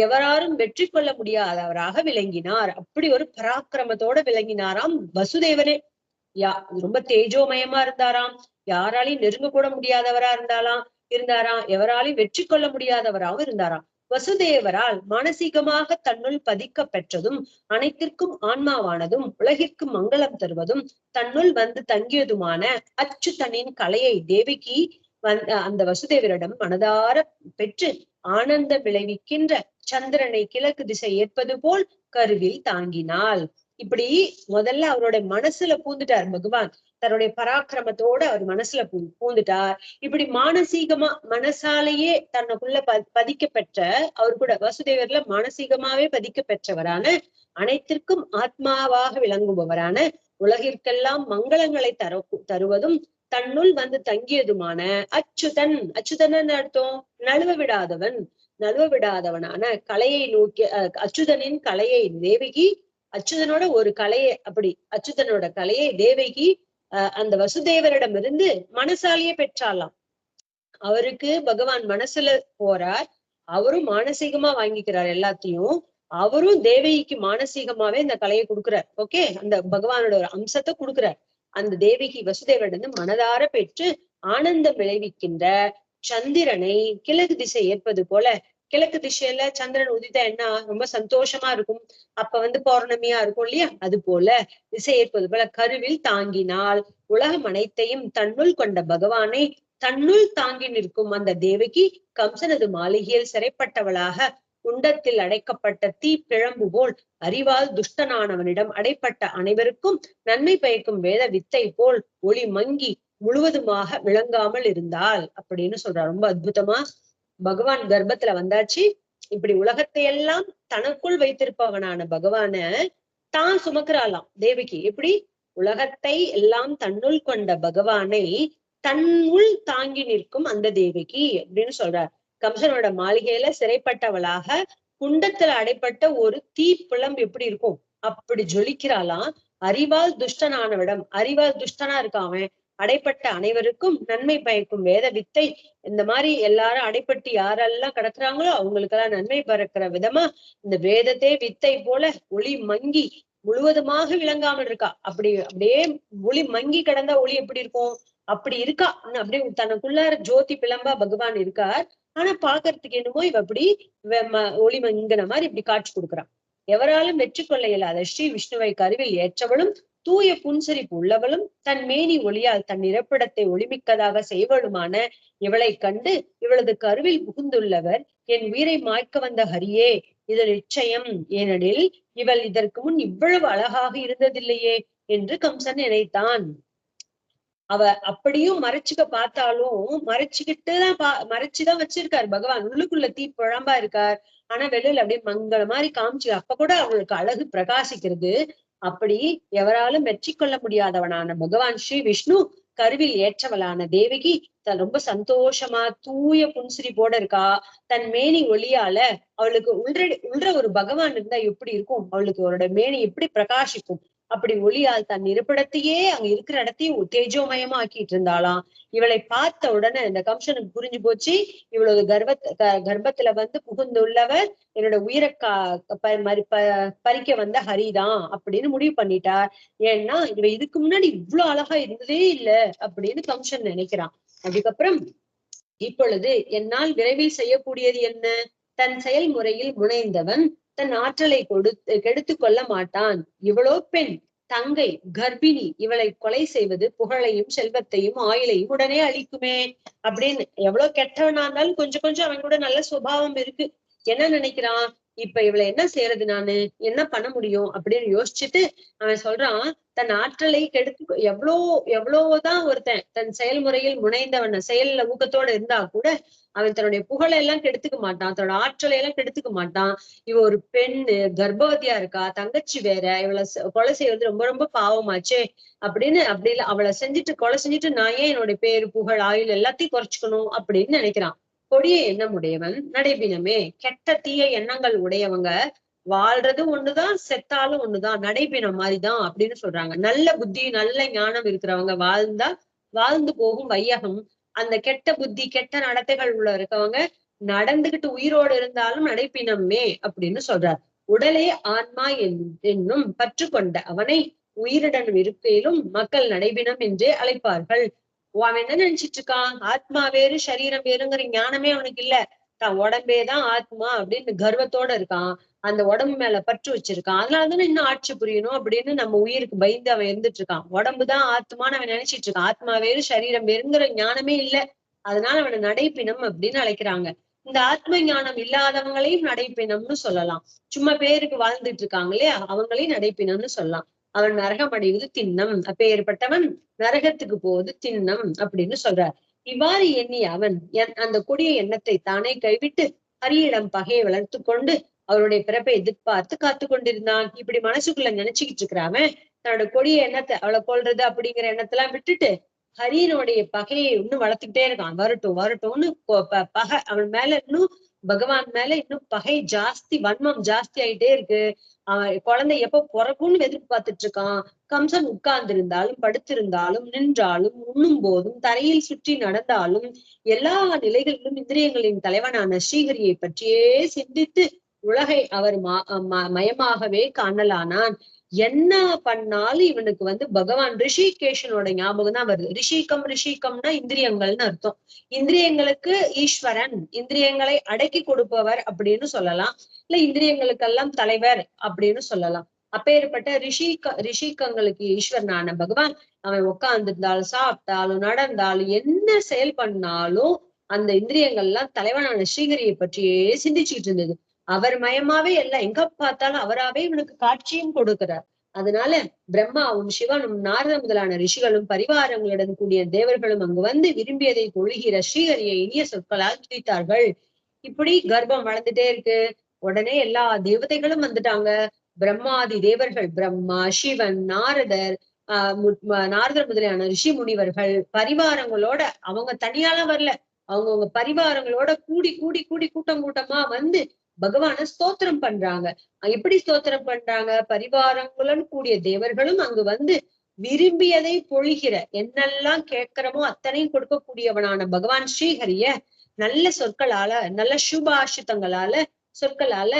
எவராலும் வெற்றி கொள்ள முடியாதவராக விளங்கினார். அப்படி ஒரு பராக்கிரமத்தோட விளங்கினாராம் வசுதேவரே. ரொம்ப தேஜோமயமா இருந்தாராம். யாராலையும் நெருங்க கூட முடியாதவரா இருந்தாராம். எவராலையும் வெற்றி கொள்ள முடியாதவராகவும் இருந்தாராம். வசுதேவரால் மானசீகமாக தன்னுள் பதிக்க பெற்றதும், அனைத்திற்கும் ஆன்மாவானதும், உலகிற்கு மங்களம் தருவதும், தன்னுள் வந்து தங்கியதுமான அச்சுதனின் கலையை தேவகி அந்த வசுதேவரிடம் மனதார பெற்று ஆனந்த விளைவிக்கின்ற சந்திரனை கிழக்கு திசை ஏற்பது போல் கருவில் தாங்கினாள். இப்படி முதல்ல அவருடைய மனசுல பூந்துட்டார் பகவான். தன்னுடைய பராக்கிரமத்தோட அவர் மனசுல பூந்துட்டார். இப்படி மானசீகமா மனசாலேயே தன்னுக்குள்ள பதிக்க பெற்ற அவர் கூட வசுதேவர்ல மானசீகமாவே பதிக்க பெற்றவரான, அனைத்திற்கும் ஆத்மாவாக விளங்குபவரான, உலகிற்கெல்லாம் மங்களங்களை தருவதும், தன்னுள் வந்து தங்கியதுமான அச்சுதன். அச்சுதன் அர்த்தம் நழுவ விடாதவனான கலையை நோக்கி அச்சுதனின் கலையை தேவகி, அச்சுதனோட ஒரு கலையை, அப்படி அச்சுதனோட கலையை தேவகி அந்த வசுதேவரிடம் இருந்து மனசாலேயே பெற்றாலாம். அவருக்கு பகவான் மனசுல போறார், அவரும் மானசீகமா வாங்கிக்கிறார் எல்லாத்தையும். அவரும் தேவகிக்கு மானசீகமாவே இந்த கலையை கொடுக்கிறார். ஓகே, அந்த பகவானோட ஒரு அம்சத்தை கொடுக்கிறார். அந்த தேவகி வசுதேவரிடம் மனதார பெற்று ஆனந்தம் விளைவிக்கின்ற சந்திரனை கிழக்கு திசை ஏற்பது போல, கிழக்கு திசையில சந்திரன் உதித்தா என்ன ரொம்ப சந்தோஷமா இருக்கும். அப்ப பௌர்ணமியா இருக்கும் இல்லையா, அது போல திசை ஏற்பது போல கருவில் தாங்கினால், உலகம் அனைத்தையும் தன்னுள் கொண்ட பகவானை தன்னுள் தாங்கி நிற்கும் அந்த தேவகி கம்சனது மாளிகையில் சிறைப்பட்டவளாக, குண்டத்தில் அடைக்கப்பட்ட தீ பிழம்பு போல் அறிவால் துஷ்டனானவனிடம் அடைப்பட்ட அனைவருக்கும் நன்மை பயக்கும் வேத வித்தை போல் ஒளி மங்கி முழுவதுமாக விளங்காமல் இருந்தாள் அப்படின்னு சொல்றார். ரொம்ப அற்புதமா பகவான் கர்ப்பத்துல வந்தாச்சு. இப்படி உலகத்தை எல்லாம் தனக்குள் வைத்திருப்பவனான பகவான தான் சுமக்கிறாளாம் தேவகி. எப்படி உலகத்தை எல்லாம் தன்னுள் கொண்ட பகவானை தன்னுள் தாங்கி நிற்கும் அந்த தேவகி அப்படின்னு சொல்றார். கம்சனோட மாளிகையில சிறைப்பட்டவளாக, குண்டத்துல அடைப்பட்ட ஒரு தீ பிளம்பு எப்படி இருக்கும் அப்படி ஜொலிக்கிறாளாம். அறிவால் துஷ்டனானவிடம், அறிவால் துஷ்டனா இருக்காவன், அடைப்பட்ட அனைவருக்கும் நன்மை பயக்கும் வேத வித்தை, இந்த மாதிரி எல்லாரும் அடைப்பட்டு யாரெல்லாம் கிடக்குறாங்களோ அவங்களுக்கெல்லாம் நன்மை பறக்கிற விதமா இந்த வேதத்தே வித்தை போல ஒளி மங்கி முழுவதுமாக விளங்காமல் இருக்கா. அப்படியே ஒளி மங்கி கிடந்தா ஒளி எப்படி இருக்கும் அப்படி இருக்கா. அப்படியே தனக்குள்ளார ஜோதி பிளம்பா பகவான் இருக்கார். ஆனா பாக்குறதுக்கு என்னமோ இவ அப்படி ஒளி மங்கின மாதிரி இப்படி காட்சி கொடுக்குறான். எவராலும் வெற்றி கொள்ள இயலாத ஸ்ரீ விஷ்ணுவை கருவில் ஏற்றவளும், தூய புன்சிரிப்பு உள்ளவளும், தன் மேனி ஒளியால் தன் இறப்பிடத்தை ஒளிமிக்கதாக செய்வளுமான இவளை கண்டு இவளது கருவில் புகுந்துள்ளவர் என் உயிரை மாய்க்க வந்த ஹரியே, இது நிச்சயம். ஏனெனில் இவள் இதற்கு முன் இவ்வளவு அழகாக இருந்ததில்லையே என்று கம்சன் நினைத்தான். அவ அப்படியும் மறைச்சுக்க பார்த்தாலும் மறைச்சுக்கிட்டுதான் மறைச்சுதான் வச்சிருக்காரு பகவான். உள்ளுக்குள்ள தீ புழம்பா இருக்கார். ஆனா வெளியில அப்படியே மங்கள மாதிரி காமிச்சு அப்ப கூட அவளுக்கு அழகு பிரகாசிக்கிறது. அப்படி எவராலும் வெற்றி கொள்ள முடியாதவனான பகவான் ஸ்ரீ விஷ்ணு கருவில் ஏற்றவளான தேவகி தன் ரொம்ப சந்தோஷமா தூய புன்சிரிப்போட இருக்கா. தன் மேனி ஒளியால அவளுக்கு உள்ற ஒரு பகவான் இருந்தா எப்படி இருக்கும், அவளுக்கு அவரோட மேனி எப்படி பிரகாசிக்கும். அப்படி ஒளியால் தன் இருப்பிடத்தையே அங்க இருக்கிற இடத்தையும் தேஜோமயமா ஆக்கிட்டு இருந்தாளாம். இவளை பார்த்த உடனே இந்த கம்சனுக்கு புரிஞ்சு போச்சு, இவளோட கர்ப்பத்துல புகுந்துள்ளவர் என்னோட உயிரை பறிக்க வந்த ஹரிதான் அப்படின்னு முடிவு பண்ணிட்டார். ஏன்னா இவ இதுக்கு முன்னாடி இவ்வளவு அழகா இருந்ததே இல்ல அப்படின்னு கம்சன் நினைக்கிறான். அதுக்கப்புறம் இப்பொழுது என்னால் விரைவில் செய்யக்கூடியது என்ன, தன் செயல்முறையில் முனைந்தவன் தன் ஆற்றலை கெடுத்து கொள்ள மாட்டான். இவளோ பெண், தங்கை, கர்ப்பிணி, இவளை கொலை செய்வது புகழையும் செல்வத்தையும் ஆயுளையும் உடனே அழிக்குமே அப்படின்னு. எவ்வளவு கெட்டவனா இருந்தாலும் கொஞ்சம் அவன் கூட நல்ல சுபாவம் இருக்கு. என்ன நினைக்கிறான், இப்ப இவளை என்ன செய்யறது, நானு என்ன பண்ண முடியும் அப்படின்னு யோசிச்சுட்டு அவன் சொல்றான், தன் ஆற்றலை கெடுத்து எவ்வளவுதான் ஒருத்தன் தன் செயல்முறையில் முனைந்தவன செயல்ல ஊக்கத்தோட இருந்தா கூட அவன் தன்னுடைய புகழை எல்லாம் கெடுத்துக்க மாட்டான், தன்னோட ஆற்றலை எல்லாம் கெடுத்துக்க மாட்டான். இவ ஒரு பெண்ணு, கர்ப்பவதியா இருக்கா, தங்கச்சி வேற, இவளை கொலை செய்யறது ரொம்ப ரொம்ப பாவமாச்சே அப்படின்னு, அப்படி இல்ல அவளை செஞ்சுட்டு கொலை செஞ்சுட்டு நான் ஏன் என்னுடைய பேரு புகழ் ஆயுள் எல்லாத்தையும் குறைச்சுக்கணும் அப்படின்னு நினைக்கிறான். கொடிய எண்ணம் உடையவன் நடைபிணமே. கெட்ட தீய எண்ணங்கள் உடையவங்க வாழ்றது ஒண்ணுதான், செத்தாலும் ஒண்ணுதான், நடைபிணம் மாதிரிதான் அப்படின்னு சொல்றாங்க. நல்ல புத்தி நல்ல ஞானம் இருக்கிறவங்க வாழ்ந்தா வாழ்ந்து போகும் வையகம். அந்த கெட்ட புத்தி கெட்ட நடத்தைகள் உள்ள இருக்கவங்க நடந்துகிட்டு உயிரோடு இருந்தாலும் நடைப்பினமே அப்படின்னு சொல்றார். உடலே ஆன்மா என்னும் பற்று கொண்ட அவனை உயிருடன் இருக்கையிலும் மக்கள் நடைபினம் என்றே அழைப்பார்கள். அவன் என்ன நினைச்சிட்டு இருக்கான், ஆத்மா வேறு சரீரம் வேறுங்கிற ஞானமே அவனுக்கு இல்ல. தான் உடம்பேதான் ஆத்மா அப்படின்னு கர்வத்தோட இருக்கான். அந்த உடம்பு மேல பற்று வச்சிருக்கான். அதனாலதானே இன்னும் ஆட்சி புரியணும் அப்படின்னு நம்ம உயிருக்கு பயந்து அவன் இருந்துட்டு இருக்கான். உடம்புதான் ஆத்மான்னு அவன் நினைச்சிட்டு இருக்கான். ஆத்மா வேறு சரீரம் வேறுங்கிற ஞானமே இல்ல. அதனால அவனை நடைப்பினம் அப்படின்னு அழைக்கிறாங்க. இந்த ஆத்ம ஞானம் இல்லாதவங்களையும் நடைப்பினம்னு சொல்லலாம். சும்மா பேருக்கு வாழ்ந்துட்டு இருக்காங்க இல்லையா, அவங்களையும் நடைப்பினம்னு சொல்லலாம். அவன் நரகம் அடைவது திண்ணம், அப்பேற்பட்டவன் நரகத்துக்கு போவது திண்ணம் அப்படின்னு சொல்றார். இவ்வாறு எண்ணி அவன் அந்த கொடிய எண்ணத்தை தானே கைவிட்டு ஹரியிடம் பகையை வளர்த்து கொண்டு அவருடைய பிறப்பை எதிர்பார்த்து காத்து கொண்டிருந்தான். இப்படி மனசுக்குள்ள நினைச்சுக்கிட்டு இருக்கிறாம தன்னோட கொடிய எண்ணத்தை, அவளை கொல்றது அப்படிங்கிற எண்ணத்தெல்லாம் விட்டுட்டு ஹரியனுடைய பகையை இன்னும் வளர்த்துக்கிட்டே இருக்கான். வரட்டும் வரட்டும்னு பகை அவன் மேல இன்னும், பகவான் மேல இன்னும் பகை ஜாஸ்தி, வன்மம் ஜாஸ்தி ஆயிட்டே இருக்கு. அவன் குழந்தை எப்ப பிறக்கும்னு எதிர்பார்த்துட்டு இருக்கான். கம்சன் உட்கார்ந்திருந்தாலும் படுத்திருந்தாலும் நின்றாலும் உண்ணும் போதும் தரையில் சுற்றி நடந்தாலும் எல்லா நிலைகளிலும் இந்திரியங்களின் தலைவனான ஸ்ரீஹரியை பற்றியே சிந்தித்து உலகை அவர் மயமாகவே காணலானான். என்ன பண்ணாலும் இவனுக்கு பகவான் ரிஷிகேஷனோட ஞாபகம் தான் வருது. ரிஷிகம்னா இந்திரியங்கள்னு அர்த்தம். இந்திரியங்களுக்கு ஈஸ்வரன், இந்திரியங்களை அடக்கி கொடுப்பவர் அப்படின்னு சொல்லலாம். இல்ல இந்திரியங்களுக்கெல்லாம் தலைவர் அப்படின்னு சொல்லலாம். அப்பேற்பட்ட ரிஷிகங்களுக்கு ஈஸ்வரனான பகவான் அவன் உட்கார்ந்திருந்தாலும் சாப்பிட்டாலும் நடந்தாலும் என்ன செயல் பண்ணாலும் அந்த இந்திரியங்கள்லாம் தலைவனான ஸ்ரீஹரியை பற்றியே சிந்திச்சுட்டு இருந்தது. அவர் மயமாவே எல்லாம், எங்க பார்த்தாலும் அவராவே இவனுக்கு காட்சியும் கொடுக்கிறார். அதனால பிரம்மாவும் சிவனும் நாரத முதலான ரிஷிகளும் பரிவாரங்களுடன் கூடிய தேவர்களும் அங்கு வந்து விரும்பியதை பொழுகிற ஸ்ரீஹரியை இனிய சொற்களால் துதித்தார்கள். இப்படி கர்ப்பம் வளர்ந்துட்டே இருக்கு. உடனே எல்லா தேவதைகளும் வந்துட்டாங்க. பிரம்மாதி தேவர்கள், பிரம்மா, சிவன், நாரதர், நாரதர் முதலியான ரிஷி முனிவர்கள் பரிவாரங்களோட, அவங்க தனியாலாம் வரல, அவங்கவுங்க பரிவாரங்களோட கூடி கூடி கூடி கூட்டம் கூட்டமா வந்து பகவான ஸ்தோத்திரம் பண்றாங்க. எப்படி ஸ்தோத்திரம் பண்றாங்க, பரிவாரங்களுடன் கூடிய தேவர்களும் அங்கு வந்து விரும்பியதை பொழிகிற, என்னெல்லாம் கேட்கிறோமோ அத்தனையும் கொடுக்கக்கூடியவனான பகவான் ஸ்ரீஹரிய நல்ல சொற்களால, நல்ல சுபாஷிதங்களால சொற்களால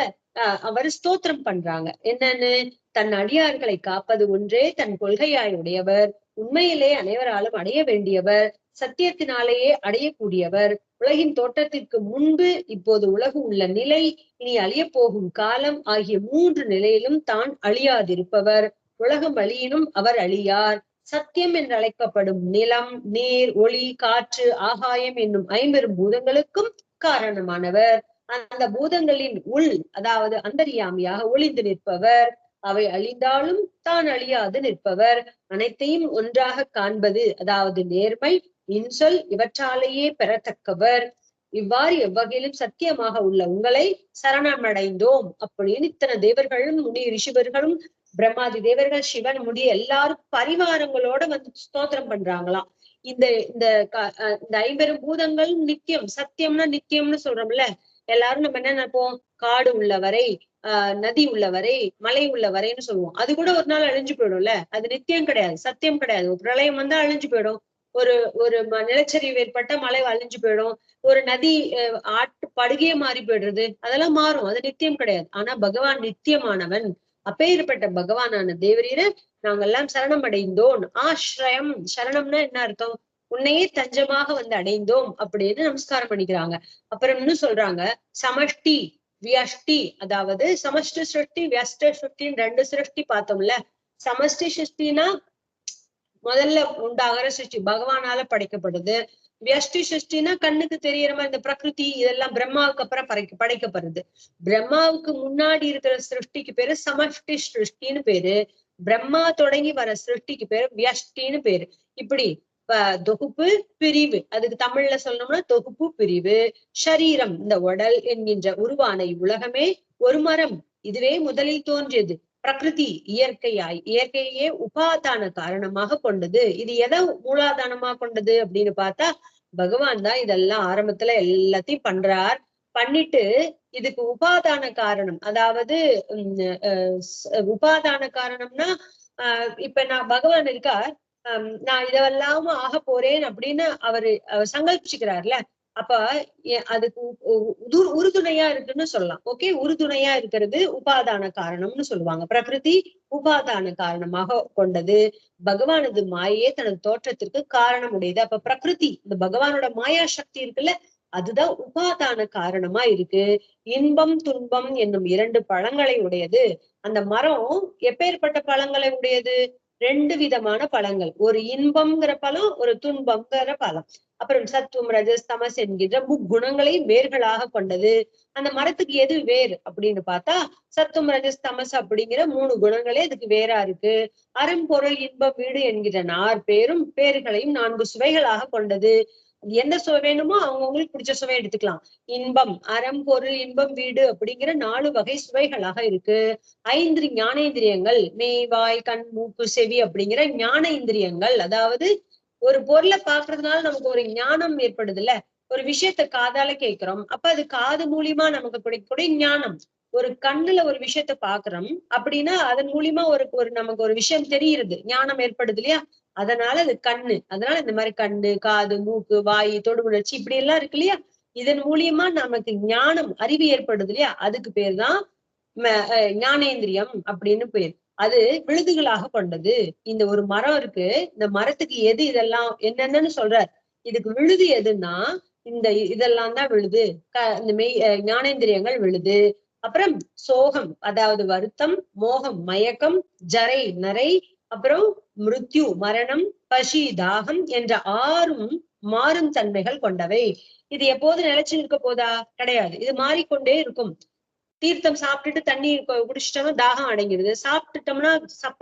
அவர் ஸ்தோத்திரம் பண்றாங்க. என்னன்னு, தன் அடியார்களை காப்பது ஒன்றே தன் கொள்கையாய் உடையவர், உண்மையிலே அனைவராலும் அடைய வேண்டியவர், சத்தியத்தினாலேயே அடையக்கூடியவர், உலகின் தோற்றத்திற்கு முன்பு, இப்போது உலகு உள்ள நிலை, இனி அழிய போகும் காலம் ஆகிய 3 நிலையிலும் தான் அழியாதிருப்பவர், உலகம் அழியினும் அவர் அழியார். சத்தியம் என்று அழைக்கப்படும் நிலம், நீர், ஒளி, காற்று, ஆகாயம் என்னும் 50 பூதங்களுக்கும் காரணமானவர். அந்த பூதங்களின் உள், அதாவது அந்தரியாமியாக ஒளிந்து நிற்பவர். அவை அழிந்தாலும் தான் அழியாது நிற்பவர். அனைத்தையும் ஒன்றாக காண்பது, அதாவது நேர்மை, இன்சொல் இவற்றாலேயே பெறத்தக்கவர். இவ்வாறு எவ்வகையிலும் சத்தியமாக உள்ள உங்களை சரணமடைந்தோம் அப்படின்னு இத்தனை தேவர்களும் முனி ரிஷிவர்களும் பிரம்மாதி தேவர்கள், சிவன், முடி எல்லாரும் பரிவாரங்களோட வந்து ஸ்தோத்திரம் பண்றாங்களாம். இந்த இந்த 50 பூதங்கள் நித்தியம், சத்தியம்னா நித்தியம்னு சொல்றோம்ல. எல்லாரும் நம்ம என்ன நினைப்போம், காடு உள்ளவரை, நதி உள்ளவரை, மலை உள்ளவரைன்னு சொல்லுவோம். அது கூட ஒரு நாள் அழிஞ்சு போயிடும்ல. அது நித்தியம் கிடையாது, சத்தியம் கிடையாது. ஒரு பிரளயம் வந்தா அழிஞ்சு போயிடும். ஒரு ஒரு நிலச்சரிவு ஏற்பட்ட மலை அழிஞ்சு போயிடும். ஒரு நதி ஆட்டு படுகையே மாறி போயிடுறது, அதெல்லாம் மாறும். அது நித்தியம் கிடையாது. ஆனா பகவான் நித்தியமானவன். அப்பேற்பட்ட பகவானான தேவரீர நாங்கெல்லாம் சரணம் அடைந்தோம். ஆசிரயம், சரணம்னா என்ன அர்த்தம், உன்னையே தஞ்சமாக வந்து அடைந்தோம் அப்படின்னு நமஸ்காரம் பண்ணிக்கிறாங்க. அப்புறம் இன்னும் சொல்றாங்க, சமஷ்டி வியஷ்டி, அதாவது சமஷ்டி சிருஷ்டி வியஷ்ட சிருஷ்டின்னு 2 சிருஷ்டி பார்த்தோம்ல. சமஷ்டி சிருஷ்டினா முதல்ல உண்டாகிற சிருஷ்டி பகவானால படைக்கப்படுது. வியஷ்டி சிருஷ்டினா கண்ணுக்கு தெரியற மாதிரி இந்த பிரகிருதி இதெல்லாம் பிரம்மாவுக்கு அப்புறம் படைக்கப்படுது. பிரம்மாவுக்கு முன்னாடி இருக்கிற சிருஷ்டிக்கு பேரு சமஷ்டி சிருஷ்டின்னு பேரு. பிரம்மா தொடங்கி வர சிருஷ்டிக்கு பேரு வியஷ்டின்னு பேரு. இப்படி தொகுப்பு பிரிவு, அதுக்கு தமிழ்ல சொல்லணும்னா தொகுப்பு பிரிவு. ஷரீரம் இந்த உடல் என்கின்ற உருவான இவ்வுலகமே ஒரு மரம், இதுவே முதலில் தோன்றியது. பிரகிருதி இயற்கையே உபாதான காரணமாக கொண்டது. இது எதை மூலாதானமா கொண்டது அப்படின்னு பார்த்தா பகவான் தான் இதெல்லாம் ஆரம்பத்துல எல்லாத்தையும் பண்றார். பண்ணிட்டு இதுக்கு உபாதான காரணம், அதாவது உபாதான காரணம்னா இப்ப நான் பகவான் இருக்கார், நான் இதெல்லாம் ஆக போறேன் அப்படின்னு அவரு சங்கல்பிச்சுக்கிறார்ல, அப்ப அதுக்கு உறுதுணையா இருக்குன்னு சொல்லலாம். ஓகே, உறுதுணையா இருக்கிறது உபாதான காரணம்னு சொல்லுவாங்க. பிரகிருதி உபாதான காரணமாக கொண்டது. பகவானது மாயே தனது தோற்றத்திற்கு காரணம் உடையது. அப்ப பிரகிருதி இந்த பகவானோட மாயா சக்தி இருக்குல்ல, அதுதான் உபாதான காரணமா இருக்கு. இன்பம் துன்பம் என்னும் 2 பழங்களை உடையது. அந்த மரம் எப்பேற்பட்ட பழங்களை உடையது? 2 விதமான பழங்கள், ஒரு இன்பம்ங்கிற பழம், ஒரு துன்பம்ங்கிற பழம். அப்புறம் சத்துவம் ரஜஸ் தமஸ் என்கின்ற முக்குணங்களையும் வேர்களாக கொண்டது. அந்த மரத்துக்கு எது வேர் அப்படின்னு பார்த்தா சத்துவம் ரஜஸ் தமஸ் அப்படிங்கிற 3 குணங்களே அதுக்கு வேறா இருக்கு. அறம்பொருள் இன்பம் வீடு என்கிற 4 பேர்களையும் 4 சுவைகளாக கொண்டது. எந்த சுவை வேணுமோ அவங்கவுங்களுக்கு பிடிச்ச சுவை எடுத்துக்கலாம். இன்பம் அறம் பொருள் இன்பம் வீடு அப்படிங்கிற 4 வகை சுவைகளாக இருக்கு. 5 ஞானேந்திரியங்கள், மெய் வாய் கண் மூக்கு செவி அப்படிங்கிற ஞான இந்திரியங்கள். அதாவது ஒரு பொருளை பாக்குறதுனால நமக்கு ஒரு ஞானம் ஏற்படுது இல்ல, ஒரு விஷயத்த காதால கேட்கிறோம், அப்ப அது காது மூலியமா நமக்கு கிடைக்கக்கூடிய ஞானம். ஒரு கண்ணுல ஒரு விஷயத்த பாக்குறோம் அப்படின்னா அதன் மூலியமா ஒரு நமக்கு ஒரு விஷயம் தெரியுது, ஞானம் ஏற்படுது இல்லையா, அதனால அது கண்ணு. அதனால இந்த மாதிரி கண்ணு காது மூக்கு வாய் தொடு உணர்ச்சி இப்படி எல்லாம் இருக்கு இல்லையா, இதன் மூலியமா நமக்கு ஞானம் அறிவு ஏற்படுது இல்லையா, அதுக்கு பேர் தான் ஞானேந்திரியம் அப்படின்னு பேர். அது விழுதுகளாக கொண்டது. இந்த ஒரு மரம் இருக்கு, இந்த மரத்துக்கு எது இதெல்லாம் என்னென்னு சொல்றார். இதுக்கு விழுது எதுன்னா இந்த இதெல்லாம் தான் விழுது, இந்த ஞானேந்திரியங்கள் விழுது. அப்புறம் சோகம் அதாவது வருத்தம், மோகம் மயக்கம், ஜரை நரை, அப்புறம் மிருத்யு மரணம், பசி தாகம் என்ற 6ம் மாறும் தன்மைகள் கொண்டவை. இது எப்போது நிலைச்சு இருக்க போதா? கிடையாது, இது மாறிக்கொண்டே இருக்கும். தீர்த்தம் சாப்பிட்டுட்டு தண்ணி குடிச்சிட்டோம்னா தாகம் அடங்கிடுது, சாப்பிட்டுட்டோம்னா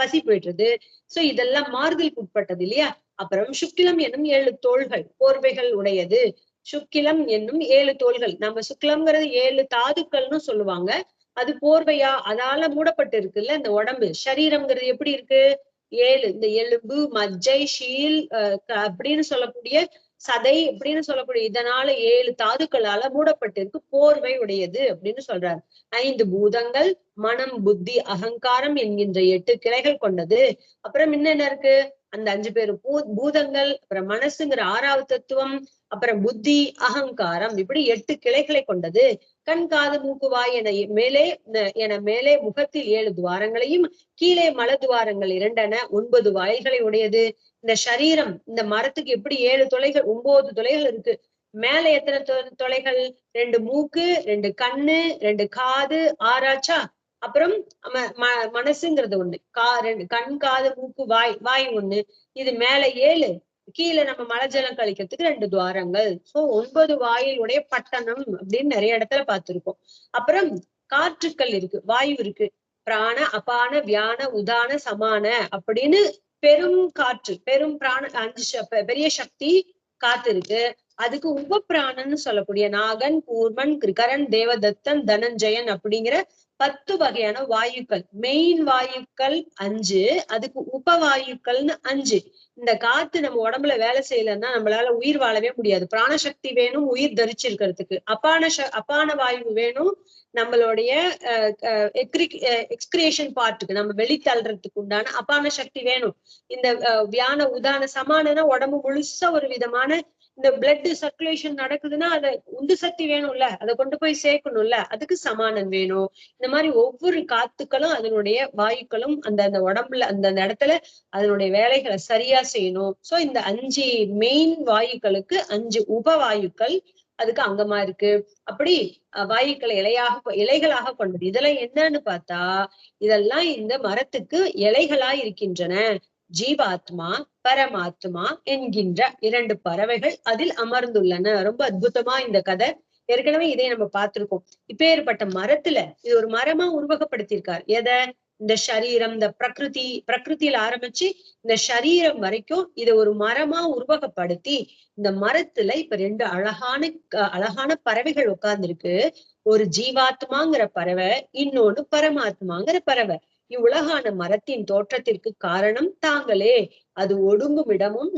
பசி போயிடுறது. சோ இதெல்லாம் மாறுதலுக்கு உட்பட்டது இல்லையா. அப்புறம் சுக்கிலம் என்னும் 7 தோள்கள் போர்வைகள் உடையது. சுக்கிலம் என்னும் 7 தோள்கள், நம்ம சுக்கிலம்ங்கிறது 7 தாதுக்கள்னு சொல்லுவாங்க. அது போர்வையா அதால மூடப்பட்டு இருக்குல்ல இந்த உடம்பு. சரீரம்ங்கிறது எப்படி இருக்கு? 7, இந்த எலும்பு மஜ்ஜை ஷீல் அப்படின்னு சொல்லக்கூடிய சதை அப்படின்னு சொல்லக்கூடிய இதனால 7 தாதுக்களால மூடப்பட்டிருக்கு, போர்வை உடையது அப்படின்னு சொல்றாரு. 5 பூதங்கள், மனம் புத்தி அகங்காரம் என்கின்ற 8 கிளைகள் கொண்டது. அப்புறம் என்னென்ன இருக்கு? அந்த 5 பேரு பூதங்கள், அப்புறம் மனசுங்கிற 6வது தத்துவம், அப்புறம் புத்தி அகங்காரம், இப்படி 8 கிளைகளை கொண்டது. கண் காது மூக்கு வாய் என மேலே முகத்தில் 7 துவாரங்களையும் கீழே மல துவாரங்கள் 2 என 9 வாய்களை உடையது. இந்த சரீரம் இந்த மரத்துக்கு எப்படி 7 துளைகள் 9 துளைகள் இருக்கு. மேல எத்தனை துளைகள்? 2 மூக்கு, 2 கண்ணு, 2 காது, 6ஆச்சா. அப்புறம் மனசுங்கிறது 1, 2 கண் காது மூக்கு வாய் 1, இது மேல 7, கீழே நம்ம மலஜலம் கழிக்கிறதுக்கு 2 துவாரங்கள். சோ 9 வாயிலுடைய பட்டணம் அப்படின்னு நிறைய இடத்துல பார்த்திருக்கோம். அப்புறம் காற்றுக்கள் இருக்கு, வாயு இருக்கு. பிராண அபான வியான உதான சமான அப்படின்னு பெரும் காற்று, பெரும் பிராண 5 பெரிய சக்தி காத்து இருக்கு. அதுக்கு உப பிராணன்னு சொல்லக்கூடிய நாகன் கூர்மன் கிருகரன் தேவதத்தன் தனஞ்சயன் அப்படிங்கிற 10 வகையான வாயுக்கள். மெயின் வாயுக்கள் 5, அதுக்கு உபவாயுக்கள்னு 5. இந்த காத்து நம்ம உடம்புல வேலை செய்யலன்னா நம்மளால உயிர் வாழவே முடியாது. பிராணசக்தி வேணும் உயிர் தரிச்சிருக்கிறதுக்கு, அபான வாயு வேணும் நம்மளுடைய எக்ஸ்கிரியேஷன் பார்ட்டுக்கு, நம்ம வெளித்தள்ளுறதுக்கு உண்டான அபான சக்தி வேணும். இந்த வியான உதான சமானனா உடம்பு முழுசா ஒரு விதமான இந்த பிளட் சர்க்குலேஷன் நடக்குதுன்னா அதை உந்து சக்தி வேணும்ல, அதை கொண்டு போய் சேர்க்கணும்ல, அதுக்கு சமானம் வேணும். இந்த மாதிரி ஒவ்வொரு காத்துக்களும் அதனுடைய வாயுக்களும் அந்த உடம்புல அந்த இடத்துல அதனுடைய வேலைகளை சரியா செய்யணும். சோ இந்த 5 மெயின் வாயுக்களுக்கு 5 உபவாயுக்கள் அதுக்கு அங்கமா இருக்கு. அப்படி வாயுக்களை இலைகளாக கொண்டது. இதெல்லாம் என்னன்னு பார்த்தா இதெல்லாம் இந்த மரத்துக்கு இலைகளா இருக்கின்றன. ஜீவாத்மா, பரமாத்மா என்கின்ற 2 பறவைகள் அதில் அமர்ந்துள்ளன. ரொம்ப அற்புதமா இந்த கதை. ஏற்கனவே இதை நம்ம பார்த்திருக்கோம். இப்பேற்பட்ட மரத்துல இது ஒரு மரமா உருவகப்படுத்தியிருக்கார். எதை? இந்த சரீரம், இந்த பிரகிருதியில ஆரம்பிச்சு இந்த சரீரம் வரைக்கும் இதை ஒரு மரமா உருவகப்படுத்தி இந்த மரத்துல இப்ப 2 அழகான பறவைகள் உட்கார்ந்துருக்கு. ஒரு ஜீவாத்மாங்கிற பறவை, இன்னொன்னு பரமாத்மாங்கிற பறவை. இவ்வுலகான மரத்தின் தோற்றத்திற்கு காரணம் தாங்களே. அது ஒடுங்கும் இடமும்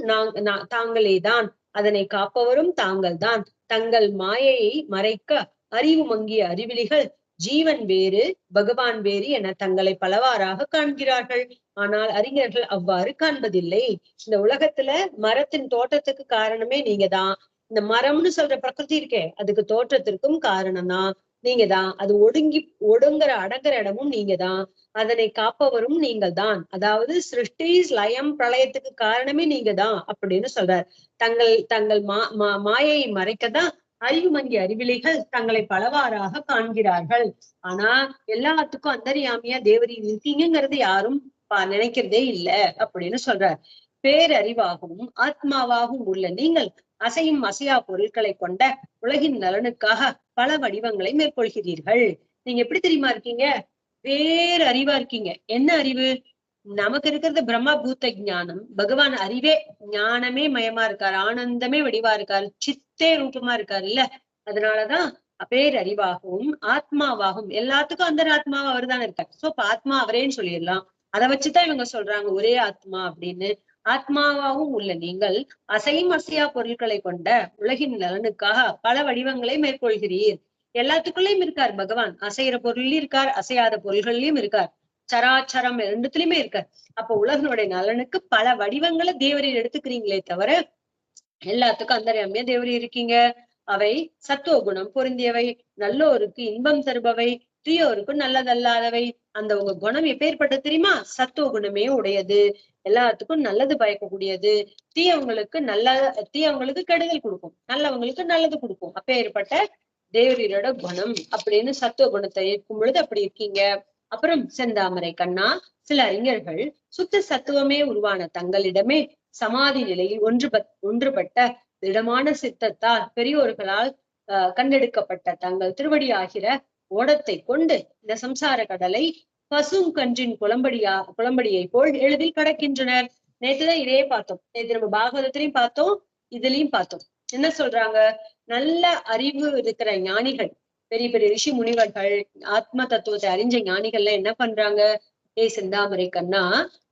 தாங்களேதான். அதனை காப்பவரும் தாங்கள்தான். தங்கள் மாயையை மறைக்க அறிவு மங்கிய அறிவிலிகள் ஜீவன் வேறு, பகவான் வேறு என தங்களை பலவாறாக காண்கிறார்கள். ஆனால் அறிஞர்கள் அவ்வாறு காண்பதில்லை. இந்த உலகத்துல மரத்தின் தோற்றத்துக்கு காரணமே நீங்கதான். இந்த மரம்னு சொல்ற பிரகிருதி இருக்கே, அதுக்கு தோற்றத்திற்கும் காரணம்தான் நீங்கதான். அது அடங்குற இடமும் நீங்கதான். அதனை காப்பவரும் நீங்கள் தான். அதாவது சிருஷ்டி லயம் பிரளயத்துக்கு காரணமே நீங்கதான் அப்படின்னு சொல்றார். தங்கள் மாயையை மறைக்கதான் அறிவு மங்கிய அறிவிலிகள் தங்களை பலவாறாக காண்கிறார்கள். ஆனா எல்லாத்துக்கும் அந்தரியாமையா தேவரி இருக்கீங்கிறது யாரும் நினைக்கிறதே இல்ல அப்படின்னு சொல்றார். பேரறிவாகவும் ஆத்மாவாகவும் உள்ள நீங்கள் அசையும் அசையா பொருட்களை கொண்ட உலகின் நலனுக்காக பல வடிவங்களை மேற்கொள்கிறீர்கள். நீங்க எப்படி தெரியுமா இருக்கீங்க? பேரறிவா இருக்கீங்க. என்ன அறிவு? நமக்கு இருக்கிறது பிரம்ம பூத்த ஞானம். பகவான் அறிவே ஞானமே மயமா இருக்காரு, ஆனந்தமே வடிவா இருக்காரு, சித்தே ரூபமா இருக்காரு இல்ல. அதனாலதான் பேரறிவாகவும் ஆத்மாவாகவும், எல்லாத்துக்கும் அந்த ஆத்மாவும் அவர் தானே இருக்காரு. சோ இப்ப ஆத்மா அவரேன்னு சொல்லிடலாம். அதை வச்சுதான் இவங்க சொல்றாங்க ஒரே ஆத்மா அப்படின்னு. ஆத்மாவாகவும் உள்ள நீங்கள் அசையும் அசையா பொருட்களை கொண்ட உலகின் நலனுக்காக பல வடிவங்களை மேற்கொள்கிறீர். எல்லாத்துக்குள்ளயும் இருக்கார் பகவான். அசைகிற பொருள்லயும் இருக்கார், அசையாத பொருள்கள்லயும் இருக்கார், சராச்சரம் ரெண்டுத்துலயுமே இருக்கார். அப்ப உலகனுடைய நலனுக்கு பல வடிவங்களை தேவரில் எடுத்துக்கிறீங்களே தவிர எல்லாத்துக்கும் அந்தரியாமையா தேவரி இருக்கீங்க. அவை சத்துவ குணம் பொருந்தியவை, நல்லோருக்கு இன்பம் தருபவை, தீயோருக்கு நல்லதல்லாதவை. அந்த உங்க குணம் எப்பேற்பட்ட தெரியுமா? சத்துவ குணமே உடையது, எல்லாத்துக்கும் நல்லது பயக்கக்கூடியது. தீயவங்களுக்கு கெடுதல் கொடுக்கும், நல்லவங்களுக்கு நல்லது கொடுக்கும். அப்பேற்பட்ட தேவரியோட குணம் அப்படின்னு சத்துவ குணத்தை இருக்கும் பொழுது அப்படி இருக்கீங்க. அப்புறம் செந்தாமரை கண்ணா, சில அறிஞர்கள் சுத்த சத்துவமே உருவான தங்களிடமே சமாதி நிலையில் ஒன்றுபட்ட திடமான சித்தத்தால் பெரியோர்களால் கண்டெடுக்கப்பட்ட தங்கள் திருவடி ஆகிற ஓடத்தை கொண்டு இந்த சம்சார கடலை பசுங்கன்றின் குளம்படியை போல் எளிதில் கடக்கின்றனர். நேற்றுதான் இதே பார்த்தோம். நேற்று நம்ம பாகவதத்திலையும் பார்த்தோம், இதுலயும் பார்த்தோம். என்ன சொல்றாங்க? நல்ல அறிவு இருக்கிற ஞானிகள், பெரிய பெரிய ரிஷி முனிவர்கள், ஆத்ம தத்துவத்தை அறிஞ்ச ஞானிகள்லாம் என்ன பண்றாங்க? செந்தாமரை கண்ணா,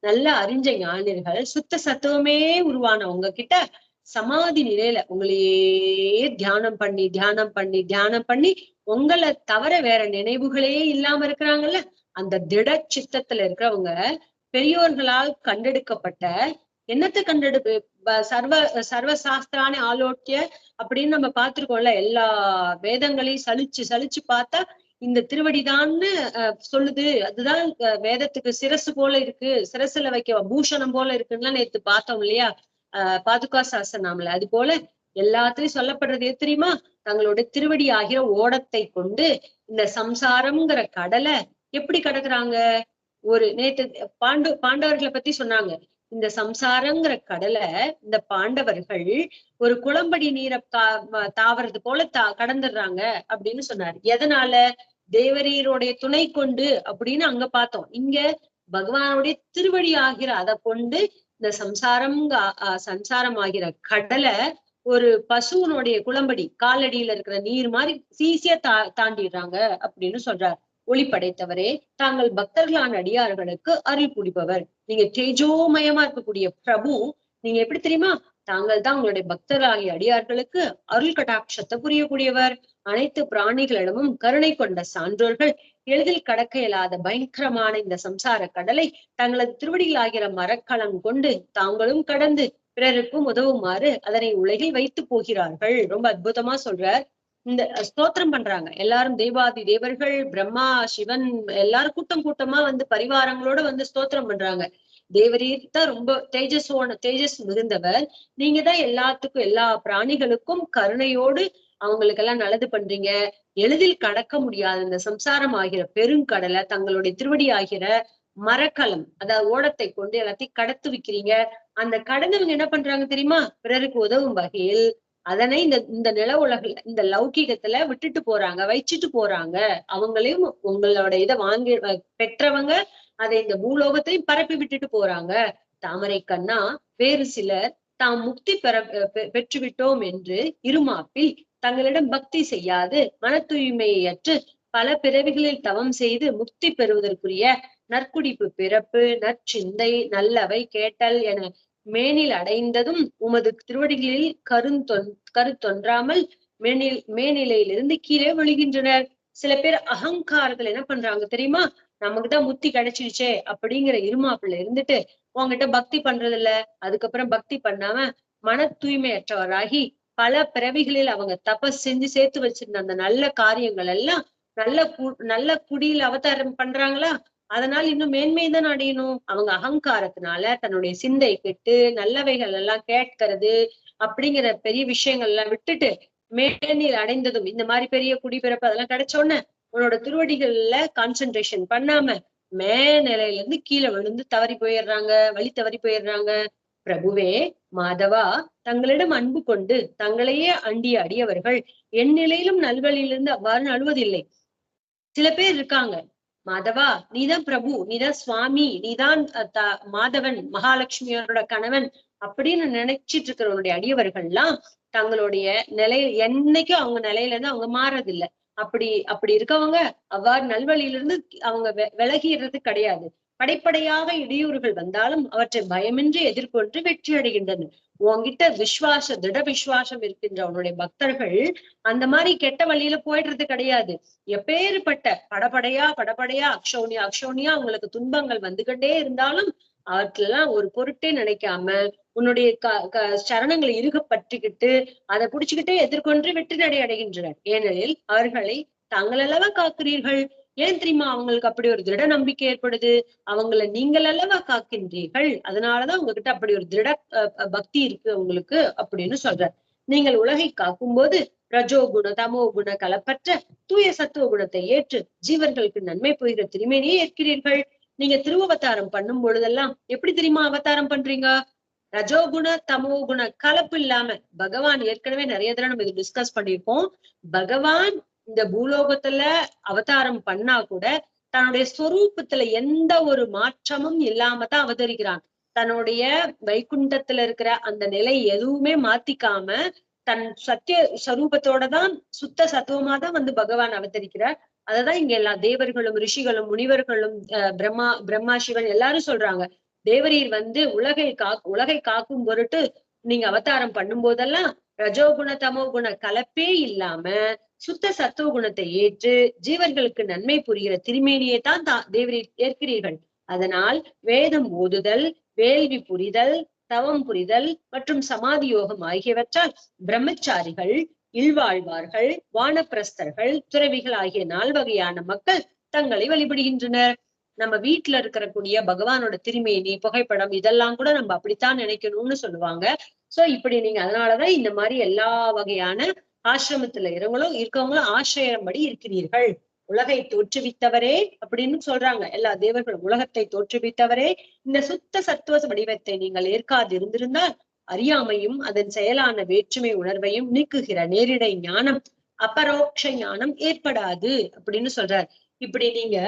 நல்ல அறிஞ்ச ஞானிகள் சுத்த சத்துவமே உருவானவங்க கிட்ட சமாதி நிலையில உங்களையே தியானம் பண்ணி உங்களை தவிர வேற நினைவுகளே இல்லாம இருக்கிறாங்கல்ல, அந்த திட சித்தத்துல இருக்கிறவங்க பெரியோர்களால் கண்டெடுக்கப்பட்ட என்னத்தை சர்வ சாஸ்திரான ஆலோக்கிய அப்படின்னு நம்ம பார்த்திருக்கோம்ல. எல்லா வேதங்களையும் சலிச்சு பார்த்தா இந்த திருவடிதான்னு சொல்லுது. அதுதான் வேதத்துக்கு சிரசு போல இருக்கு, சிரசுல வைக்க பூஷணம் போல இருக்குன்னு நேத்து பார்த்தோம் இல்லையா? பாதுகா சாஸ்திரநாமல. அது போல எல்லாத்துலயும் சொல்லப்படுறது எது தெரியுமா? தங்களுடைய திருவடி ஆகிற ஓடத்தை கொண்டு இந்த சம்சாரம்ங்கிற கடலை எப்படி கடக்குறாங்க? ஒரு நேத்து பாண்டவர்களை பத்தி சொன்னாங்க. இந்த சம்சாரங்கிற கடலை இந்த பாண்டவர்கள் ஒரு குளம்படி நீரை தாவறது போல கடந்துடுறாங்க அப்படின்னு சொன்னாரு. எதனால? தேவரீருடைய துணை கொண்டு அப்படின்னு அங்க பார்த்தோம். இங்க பகவானுடைய திருவடி ஆகிற அதை கொண்டு இந்த சம்சாரம் ஆகிற கடலை ஒரு பசுவனுடைய குளம்படி காலடியில இருக்கிற நீர் மாதிரி ஈஸியா தாண்டிடுறாங்க அப்படின்னு சொல்றார். ஒளி படைத்தவரே, தாங்கள் பக்தர்களான அடியார்களுக்கு அருள் புரிபவர். நீங்க தேஜோமயமா இருக்கக்கூடிய பிரபு. நீங்க எப்படி தெரியுமா? தாங்கள் தான் உங்களுடைய பக்தர்களாகிய அடியார்களுக்கு அருள் கடாட்சத்தை புரியக்கூடியவர். அனைத்து பிராணிகளிடமும் கருணை கொண்ட சான்றோர்கள் எளிதில் கடக்க இயலாத பயங்கரமான இந்த சம்சார கடலை தங்களது திருவடிகளாகிற மரக்கலம் கொண்டு தாங்களும் கடந்து பிறருக்கும் உதவுமாறு அதனை உலகில் வைத்து போகிறார்கள். ரொம்ப அற்புதமா சொல்றார். இந்த ஸ்தோத்திரம் பண்றாங்க எல்லாரும். தேவாதி தேவர்கள், பிரம்மா, சிவன் எல்லாரும் கூட்டமா வந்து பரிவாரங்களோட வந்து ஸ்தோத்திரம் பண்றாங்க. தேவரீர் தான் ரொம்ப தேஜஸ் மிகுந்தவர். நீங்க தான் எல்லாத்துக்கும் எல்லா பிராணிகளுக்கும் கருணையோடு அவங்களுக்கெல்லாம் நல்லது பண்றீங்க. எளிதில் கடக்க முடியாத இந்த சம்சாரம் ஆகிற பெருங்கடலை தங்களுடைய திருவடி ஆகிற மரக்கலம், அதாவது ஓடத்தை கொண்டு எல்லாத்தையும் கடத்து விக்கிறீங்க. அந்த கடந்தவங்க என்ன பண்றாங்க தெரியுமா? பிறருக்கு உதவும் வகையில் அதனை இந்த இந்த நில உலகில் இந்த லௌகீகத்துல விட்டுட்டு போறாங்க, வச்சுட்டு போறாங்க. அவங்களையும் உங்களோட இதை வாங்கி பெற்றவங்க அதை இந்த பூலோகத்தையும் பரப்பி விட்டுட்டு போறாங்க. தாமரை கண்ணா, வேறு சிலர் தாம் முக்தி பெற்று விட்டோம் என்று இருமாப்பில் தங்களிடம் பக்தி செய்யாது மன தூய்மையற்று பல பிறவிகளில் தவம் செய்து முக்தி பெறுவதற்குரிய நற்குடிப்பு பிறப்பு நற்சிந்தை நல்லவை கேட்டல் என மேனில் அடைந்ததும் உமது திருவடிகளில் கருத்தொன்றாமல் மேனிலையிலிருந்து கீழே விழுகின்றனர். சில பேர் அகங்காரத்துல என்ன பண்றாங்க தெரியுமா? நமக்குதான் முத்தி கிடைச்சிருச்சே அப்படிங்கிற இருமாப்புல இருந்துட்டு உங்ககிட்ட பக்தி பண்றது இல்ல. அதுக்கப்புறம் பக்தி பண்ணாம மன தூய்மையற்றவராகி பல பிறவிகளில் அவங்க தபஸ் செஞ்சு சேர்த்து வச்சிருந்த அந்த நல்ல காரியங்கள் எல்லாம் நல்ல குடியில அவதாரம் பண்றாங்களா? அதனால இன்னும் மேன்மைதான் அடையணும். அவங்க அகங்காரத்தினால தன்னுடைய சிந்தை கெட்டு நல்லவைகள் எல்லாம் கேட்கறது அப்படிங்கிற பெரிய விஷயங்கள் எல்லாம் விட்டுட்டு மேனில் அடைந்ததும் இந்த மாதிரி பெரிய குடிபிறப்பு அதெல்லாம் கிடைச்ச உடனே உன்னோட திருவடிகள்ல கான்சென்ட்ரேஷன் பண்ணாம மேநிலையில இருந்து கீழே விழுந்து தவறி போயிடுறாங்க, வழி தவறி போயிடுறாங்க. பிரபுவே மாதவா, தங்களிடம் அன்பு கொண்டு தங்களையே அண்டிய அடியவர்கள் என் நிலையிலும் நல்வழியிலிருந்து அவ்வாறு நழுவதில்லை. சில பேர் இருக்காங்க, மாதவா நீதான் பிரபு, நீதான் சுவாமி, நீதான் மாதவன் மகாலட்சுமியோட கணவன் அப்படின்னு நினைச்சிட்டு இருக்கிறவங்களுடைய அடியவர்கள்லாம் தங்களுடைய நிலையில என்னைக்கும் அவங்க நிலையில இருந்து அவங்க மாறதில்லை. அப்படி இருக்கவங்க அவ்வாறு நல்வழியிலிருந்து அவங்க விலகிடுறது கிடையாது. படைப்படையாக இடையூறுகள் வந்தாலும் அவற்றை பயமின்றி எதிர்கொண்டு வெற்றி அடைகின்றனர். உன்கிட்ட திட விசுவாசம் இருக்கின்ற அவனுடைய பக்தர்கள் அந்த மாதிரி கெட்ட வழியில போயிடுறது கிடையாது. எப்பேற்பட்ட படபடையா அக்ஷோனியா அவங்களுக்கு துன்பங்கள் வந்துகிட்டே இருந்தாலும் அவற்றெல்லாம் ஒரு பொருட்டே நினைக்காம உன்னுடைய சரணங்களை இறுக பற்றிக்கிட்டு அதை புடிச்சுக்கிட்டே எதிர்கொண்டு வெற்றி நடை அடைகின்றனர். ஏனெனில் அவர்களை தாங்கள் அல்லவா காக்கிறீர்கள். ஏன் தெரியுமா அவங்களுக்கு அப்படி ஒரு திருட நம்பிக்கை ஏற்படுது? அவங்களை நீங்கள் அல்லவா காக்கின்றீர்கள். அதனாலதான் உங்ககிட்ட அப்படி ஒரு திருட பக்தி இருக்கு உங்களுக்கு அப்படின்னு சொல்றார். நீங்கள் உலகை காக்கும் போது ரஜோகுண தமோ குண கலப்பற்ற தூய சத்துவ குணத்தை ஏற்று ஜீவர்களுக்கு நன்மை புரிகிற திருமேனியை ஏற்கிறீர்கள். நீங்க திருவவதாரம் பண்ணும் பொழுதெல்லாம் எப்படி தெரியுமா அவதாரம் பண்றீங்க? ரஜோகுண தமோ குண கலப்பு இல்லாம. பகவான் ஏற்கனவே நிறைய தடவை நம்ம இது டிஸ்கஸ் பண்ணியிருக்கோம். பகவான் இந்த பூலோகத்துல அவதாரம் பண்ணா கூட தன்னுடைய ஸ்வரூபத்துல எந்த ஒரு மாற்றமும் இல்லாம தான் அவதரிக்கிறான். தன்னுடைய வைகுண்டத்துல இருக்கிற அந்த நிலை எதுவுமே மாத்திக்காம தன் சத்திய ஸ்வரூபத்தோட தான் சுத்த சத்துவமா தான் வந்து பகவான் அவதரிக்கிறார். அததான் இங்க எல்லா தேவர்களும் ரிஷிகளும் முனிவர்களும் பிரம்மா சிவன் எல்லாரும் சொல்றாங்க. தேவரீர் வந்து உலகை காக்கும் பொருட்டு நீங்க அவதாரம் பண்ணும் போதெல்லாம் ரஜோகுண தமோ குண கலப்பே இல்லாம சுத்த சத்துவ குணத்தை ஏற்று ஜீவர்களுக்கு நன்மை புரிகிற திருமேனியை தான் தேவரீர் ஏற்கிறீர்கள். அதனால் வேதம் ஓதுதல், வேள்வி புரிதல், தவம் புரிதல் மற்றும் சமாதி யோகம் ஆகியவற்றால் பிரம்மச்சாரிகள், இல்வாழ்வார்கள், வானப்பிரஸ்தர்கள், துறவிகள் ஆகிய 4 வகையான மக்கள் தங்களை வழிபடுகின்றனர். நம்ம வீட்டுல இருக்கக்கூடிய பகவானோட திருமேனி புகைப்படம் இதெல்லாம் கூட நம்ம அப்படித்தான் நினைக்கணும்னு சொல்லுவாங்க. சோ இப்படி நீங்க அதனாலதான் இந்த மாதிரி எல்லா வகையான ஆசிரமத்துல இருக்கவங்களும் ஆசிரியம்படி இருக்கிறீர்கள். உலகை தோற்றுவித்தவரே அப்படின்னு சொல்றாங்க எல்லா தேவர்களும். உலகத்தை தோற்றுவித்தவரே, இந்த சுத்த சத்துவ வடிவத்தை நீங்கள் ஏற்காது இருந்திருந்தால் அறியாமையும் அதன் செயலான வேற்றுமை உணர்வையும் நீக்குகிற நேரிடை ஞானம் அபரோக்ஷ ஞானம் ஏற்படாது அப்படின்னு சொல்றார். இப்படி நீங்க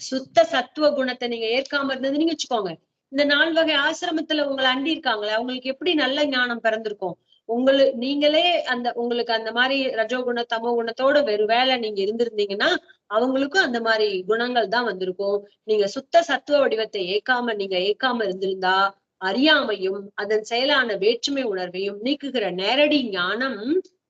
சுத்த சத்துவ குணத்தை நீங்க ஏற்காம இருந்ததுன்னு வச்சுக்கோங்க, இந்த 4 வகை ஆசிரமத்துல உங்களை அண்டி இருக்காங்களே அவங்களுக்கு எப்படி நல்ல ஞானம் பிறந்திருக்கும்? நீங்களே உங்களுக்கு அந்த மாதிரி ரஜோகுண தமோ குணத்தோட வேலை நீங்க இருந்திருந்தீங்கன்னா அவங்களுக்கும் அந்த மாதிரி குணங்கள் தான் வந்திருக்கும். நீங்க சுத்த சத்துவ வடிவத்தை ஏற்காம இருந்திருந்தா அறியாமையும் அதன் செயலான வேற்றுமை உணர்வையும் நீக்குகிற நேரடி ஞானம்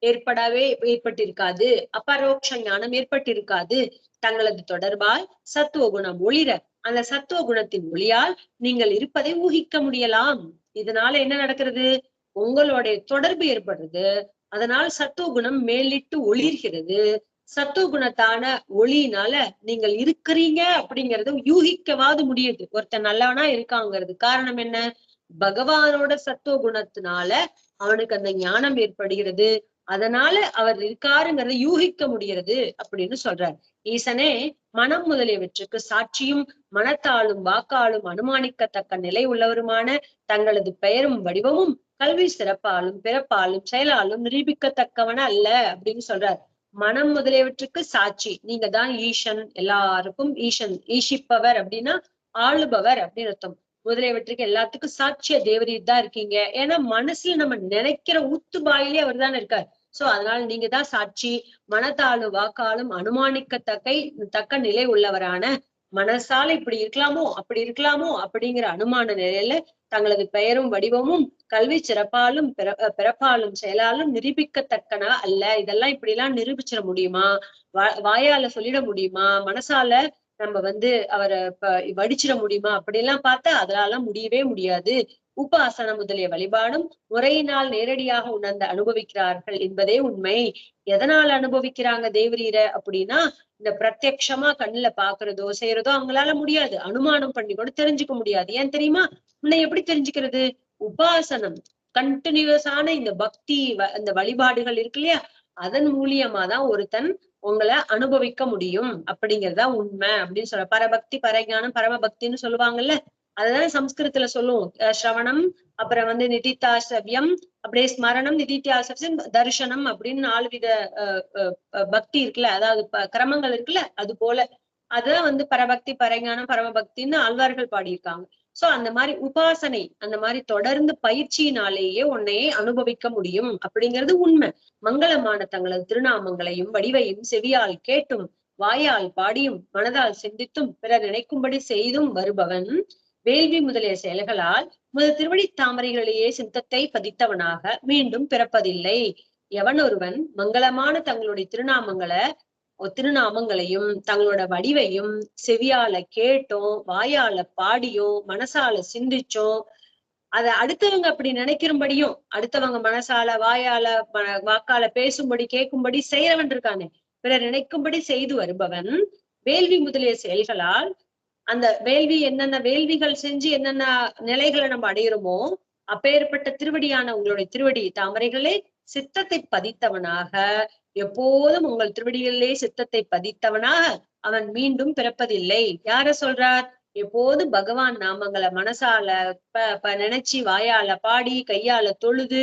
ஏற்பட்டிருக்காது. அபரோக்ஷ ஞானம் ஏற்பட்டிருக்காது. தங்களது தொடர்பால் சத்துவ குணம் ஒளிர அந்த சத்துவ குணத்தின் ஒளியால் நீங்கள் இருப்பதை ஊகிக்க முடியலாம். இதனால என்ன நடக்கிறது? உங்களுடைய தொடர்பு ஏற்படுறது. அதனால் சத்துவ குணம் மேலிட்டு ஒளிர்கிறது. சத்துவ குணத்தான ஒளியினால நீங்கள் இருக்கிறீங்க அப்படிங்கறத யூகிக்கவாது முடியுது. ஒருத்தன் நல்லவனா இருக்காங்கிறது காரணம் என்ன? பகவானோட சத்துவ குணத்தினால அவனுக்கு அந்த ஞானம் ஏற்படுகிறது. அதனால அவர் இருக்காருங்கிறத யூகிக்க முடிகிறது அப்படின்னு சொல்றார். ஈசனே மனம் முதலியவற்றுக்கு சாட்சியும் மனத்தாலும் வாக்காலும் அனுமானிக்கத்தக்க நிலை உள்ளவருமான தங்களது பெயரும் வடிவமும் கல்வி சிறப்பாலும் பிறப்பாலும் செயலாலும் நிரூபிக்கத்தக்கவன அல்ல அப்படின்னு சொல்றார். மனம் முதலியவற்றுக்கு சாட்சி, நீங்க தான் ஈசன், எல்லாருக்கும் ஈசன், ஈசிப்பவர் அப்படின்னா ஆளுபவர் அப்படின்னு அர்த்தம். முதலியவற்றுக்கு எல்லாத்துக்கும் சாட்சிய தேவரீர் தான் இருக்கீங்க. ஏன்னா மனசுல நம்ம நினைக்கிற ஊத்து பாயிலே அவர் தானே இருக்கார். சோ அதனால நீங்க தான் சாட்சி. மனத்தாலும் வாக்காலும் தக்க நிலை உள்ளவரான, மனசால இப்படி இருக்கலாமோ அப்படி இருக்கலாமோ அப்படிங்கிற அனுமான நிலையில தங்களது பெயரும் வடிவமும் கல்வி சிறப்பாலும் பிறப்பாலும் செயலாலும் நிரூபிக்கத்தக்கன அல்ல. இதெல்லாம் இப்படி எல்லாம் நிரூபிச்சிட முடியுமா? வாயால சொல்லிட முடியுமா? மனசால நம்ம அவரை வடிச்சிட முடியுமா? அப்படிலாம் பார்த்தா அதனால முடியவே முடியாது. உபாசனம் முதலிய வழிபாடும் முறையினால் நேரடியாக உணர்ந்து அனுபவிக்கிறார்கள் என்பதே உண்மை. எதனால அனுபவிக்கிறாங்க தேவரீர அப்படின்னா, இந்த பிரத்யக்ஷமா கண்ணுல பாக்குறதோ செய்யறதோ அவங்களால முடியாது. அனுமானம் பண்ணி கூட தெரிஞ்சுக்க முடியாது. ஏன் தெரியுமா? உன்னை எப்படி தெரிஞ்சுக்கிறது? உபாசனம், கண்டினியூஸான இந்த பக்தி, இந்த வழிபாடுகள் இருக்கு இல்லையா, அதன் மூலியமா தான் ஒருத்தன் உங்களை அனுபவிக்க முடியும் அப்படிங்கறதா உண்மை அப்படின்னு சொல்ற. பரபக்தி பரஞானம் பரமபக்தின்னு சொல்லுவாங்கல்ல, அதுதானே சம்ஸ்கிருதத்துல சொல்லுவோம். ஸ்ரவணம், அப்புறம் நிதித்தாசவியம், அப்படியே ஸ்மரணம், நிதித்தியாசவியம், தரிசனம் அப்படின்னு 4 வித பக்தி இருக்குல்ல, அதாவது கிரமங்கள் இருக்குல்ல, அது போல அதுதான் பரபக்தி பரஞானம் பரமபக்தின்னு ஆழ்வார்கள் பாடியிருக்காங்க. சோ அந்த மாதிரி உபாசனை, அந்த மாதிரி தொடர்ந்து பயிற்சியினாலேயே உன்னையே அனுபவிக்க முடியும் அப்படிங்கிறது உண்மை. மங்களமான தங்களது திருநாமங்களையும் வடிவையும் செவியால் கேட்டும் வாயால் பாடியும் மனதால் சிந்தித்தும் பிறர் நினைக்கும்படி செய்தும் வருபவன் வேள்வி முதலிய செயல்களால் முதல் திருவடி தாமரைகளிலேயே சித்தத்தை பதித்தவனாக மீண்டும் பிறப்பதில்லை. எவன் ஒருவன் மங்களமான தங்களுடைய திருநாமங்களையும் தங்களோட வடிவையும் செவியால கேட்டோம், வாயால பாடியும் மனசால சிந்திச்சோம், அத அடுத்தவங்க அப்படி நினைக்கிறபடியும், அடுத்தவங்க மனசால வாயால வாக்கால பேசும்படி கேட்கும்படி செய்யறவன் இருக்கானே, பிறர் நினைக்கும்படி செய்து வருபவன் வேள்வி முதலிய செயல்களால், அந்த வேள்வி என்னென்ன வேள்விகள் செஞ்சு என்னென்ன நிலைகளை நம்ம அடையிறோமோ அப்பேற்பட்ட திருவடியான உங்களுடைய திருவடி தாமரைகளே சித்தத்தை பதித்தவனாக, எப்போதும் உங்கள் திருவடிகளிலே சித்தத்தை பதித்தவனாக அவன் மீண்டும் பிறப்பதில்லை. யார சொல்றார்? எப்போது பகவான் நாமங்களை மனசால நினைச்சு வாயால பாடி கையால தொழுது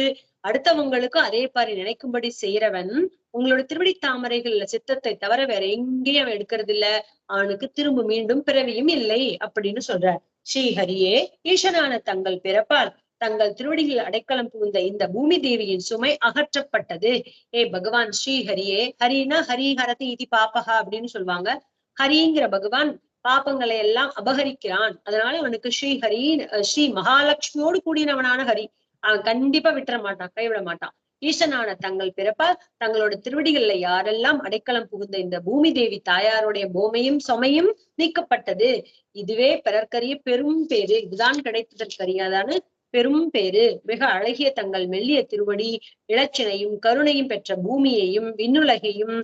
அடுத்தவங்களுக்கும் அதே மாதிரி நினைக்கும்படி செய்யறவன் உங்களோட திருவடி தாமரைகள்ல சித்தத்தை தவிர வேற எங்கேயும் அவன் எடுக்கிறது இல்ல. அவனுக்கு திரும்ப மீண்டும் பிறவியும் இல்லை அப்படின்னு சொல்றார். ஸ்ரீஹரியே ஈசனான தங்கள் பிறப்பால் தங்கள் திருவடிகள் அடைக்கலம் புகுந்த இந்த பூமி தேவியின் சுமை அகற்றப்பட்டது. ஏ பகவான் ஸ்ரீஹரியே, ஹரினா ஹரிஹரதி இதி பாப்பகா அப்படின்னு சொல்லுவாங்க. ஹரிங்கிற பகவான் பாப்பங்களை எல்லாம் அபகரிக்கிறான். அதனால அவனுக்கு ஸ்ரீஹரி, ஸ்ரீ மகாலட்சுமியோடு கூடினவனான ஹரி. அவன் கண்டிப்பா விட்டுற மாட்டான், கைவிட மாட்டான். ஈசனான தங்கள் பிறப்பால் தங்களோட திருவடிகள்ல யாரெல்லாம் அடைக்கலம் புகுந்த இந்த பூமி தேவி தாயாருடைய பொம்மையும் சுமையும் நீக்கப்பட்டது. இதுவே பிறர்க்கரிய பெரும் பேரு, இதுதான் கிடைத்ததற்கரியாதான பெரும் பேரு. மிக அழகிய தங்கள் மெல்லிய திருவடி இலச்சினையும் கருணையும் பெற்ற பூமியையும் விண்ணுலகையும்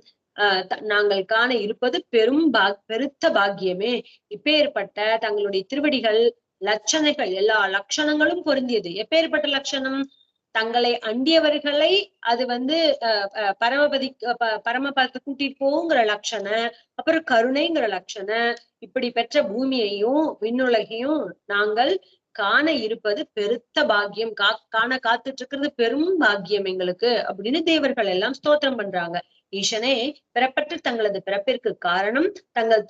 நாங்கள் காண இருப்பது பெருத்த பாக்கியமே. இப்பேற்பட்ட தங்களுடைய திருவடிகள் லட்சணைகள், எல்லா லட்சணங்களும் பொருந்தியது. எப்பேற்பட்ட லட்சணம்? தங்களை அண்டியவர்களை அது பரமபதத்தை கூட்டிட்டு போங்கிற லட்சண, அப்புறம் கருணைங்கிற லட்சண, இப்படி பெற்ற பூமியையும் விண்ணுலகையும் நாங்கள் காண இருப்பது பெருத்த பாக்கியம். காண காத்துட்டு இருக்கிறது பெரும் பாக்கியம் எங்களுக்கு அப்படின்னு தேவர்கள் எல்லாம் ஸ்தோத்திரம் பண்றாங்க. ஈசனே பிறப்பற்று தங்களது பிறப்பிற்கு காரணம் தங்கள்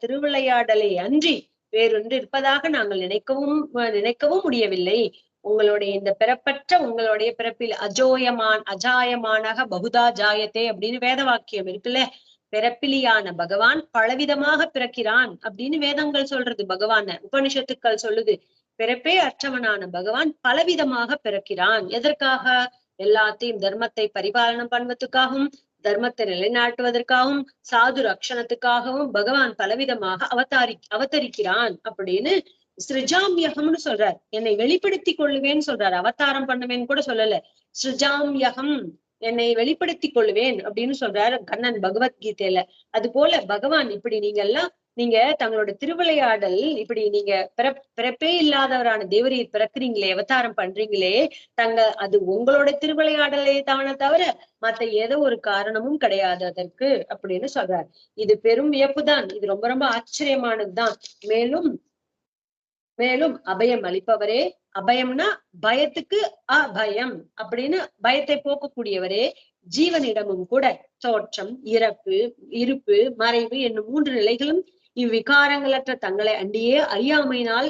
திருவிளையாடலை அன்றி வேறொன்று இருப்பதாக நாங்கள் நினைக்கவும் முடியவில்லை. உங்களுடைய இந்த பிறப்பற்ற உங்களுடைய பிறப்பில் அஜாயமானாக பகுதா ஜாயத்தே அப்படின்னு வேத வாக்கியம் இருக்குல்ல. பிறப்பிலியான பகவான் பலவிதமாக பிறக்கிறான் அப்படின்னு வேதங்கள் சொல்றது, பகவான உபனிஷத்துக்கள் சொல்லுது. பிறப்பே அற்றவனான பகவான் பலவிதமாக பிறக்கிறான். எதற்காக? எல்லாத்தையும் தர்மத்தை பரிபாலனம் பண்ணுவதற்காகவும் தர்மத்தை நிலைநாட்டுவதற்காகவும் சாது ரக்ஷணத்துக்காகவும் பகவான் பலவிதமாக அவதரிக்கிறான் அப்படின்னு சிருஜாம்யகம்னு சொல்றார். என்னை வெளிப்படுத்தி கொள்ளுவேன்னு சொல்றாரு. அவதாரம் பண்ணுவேன்னு கூட சொல்லல. சிருஜாம்யகம், என்னை வெளிப்படுத்தி கொள்ளுவேன் அப்படின்னு சொல்றாரு கண்ணன் பகவத்கீதையில. அது போல பகவான் இப்படி நீங்க எல்லாம் நீங்க தங்களோட திருவிளையாடல் இப்படி நீங்க பிறப்பே இல்லாதவரான தேவரீர் பிறக்குறீங்களே, அவதாரம் பண்றீங்களே, அது உங்களோட திருவிளையாடலே தானே தவிர மத்த ஏதோ ஒரு காரணமும் கிடையாது அதற்கு அப்படின்னு சொல்றாரு. இது பெரும் வியப்புதான். இது ரொம்ப ரொம்ப ஆச்சரியமானதுதான். மேலும் மேலும் அபயம் அளிப்பவரே, அபயம்னா பயத்துக்கு அபயம் அப்படின்னு பயத்தை போக்கக்கூடியவரே, ஜீவனிடமும் கூட தோற்றம், இறப்பு, இருப்பு, மறைவு என்னும் 3 நிலைகளும் இவ்விகாரங்களற்ற தங்களை அண்டியே அறியாமையினால்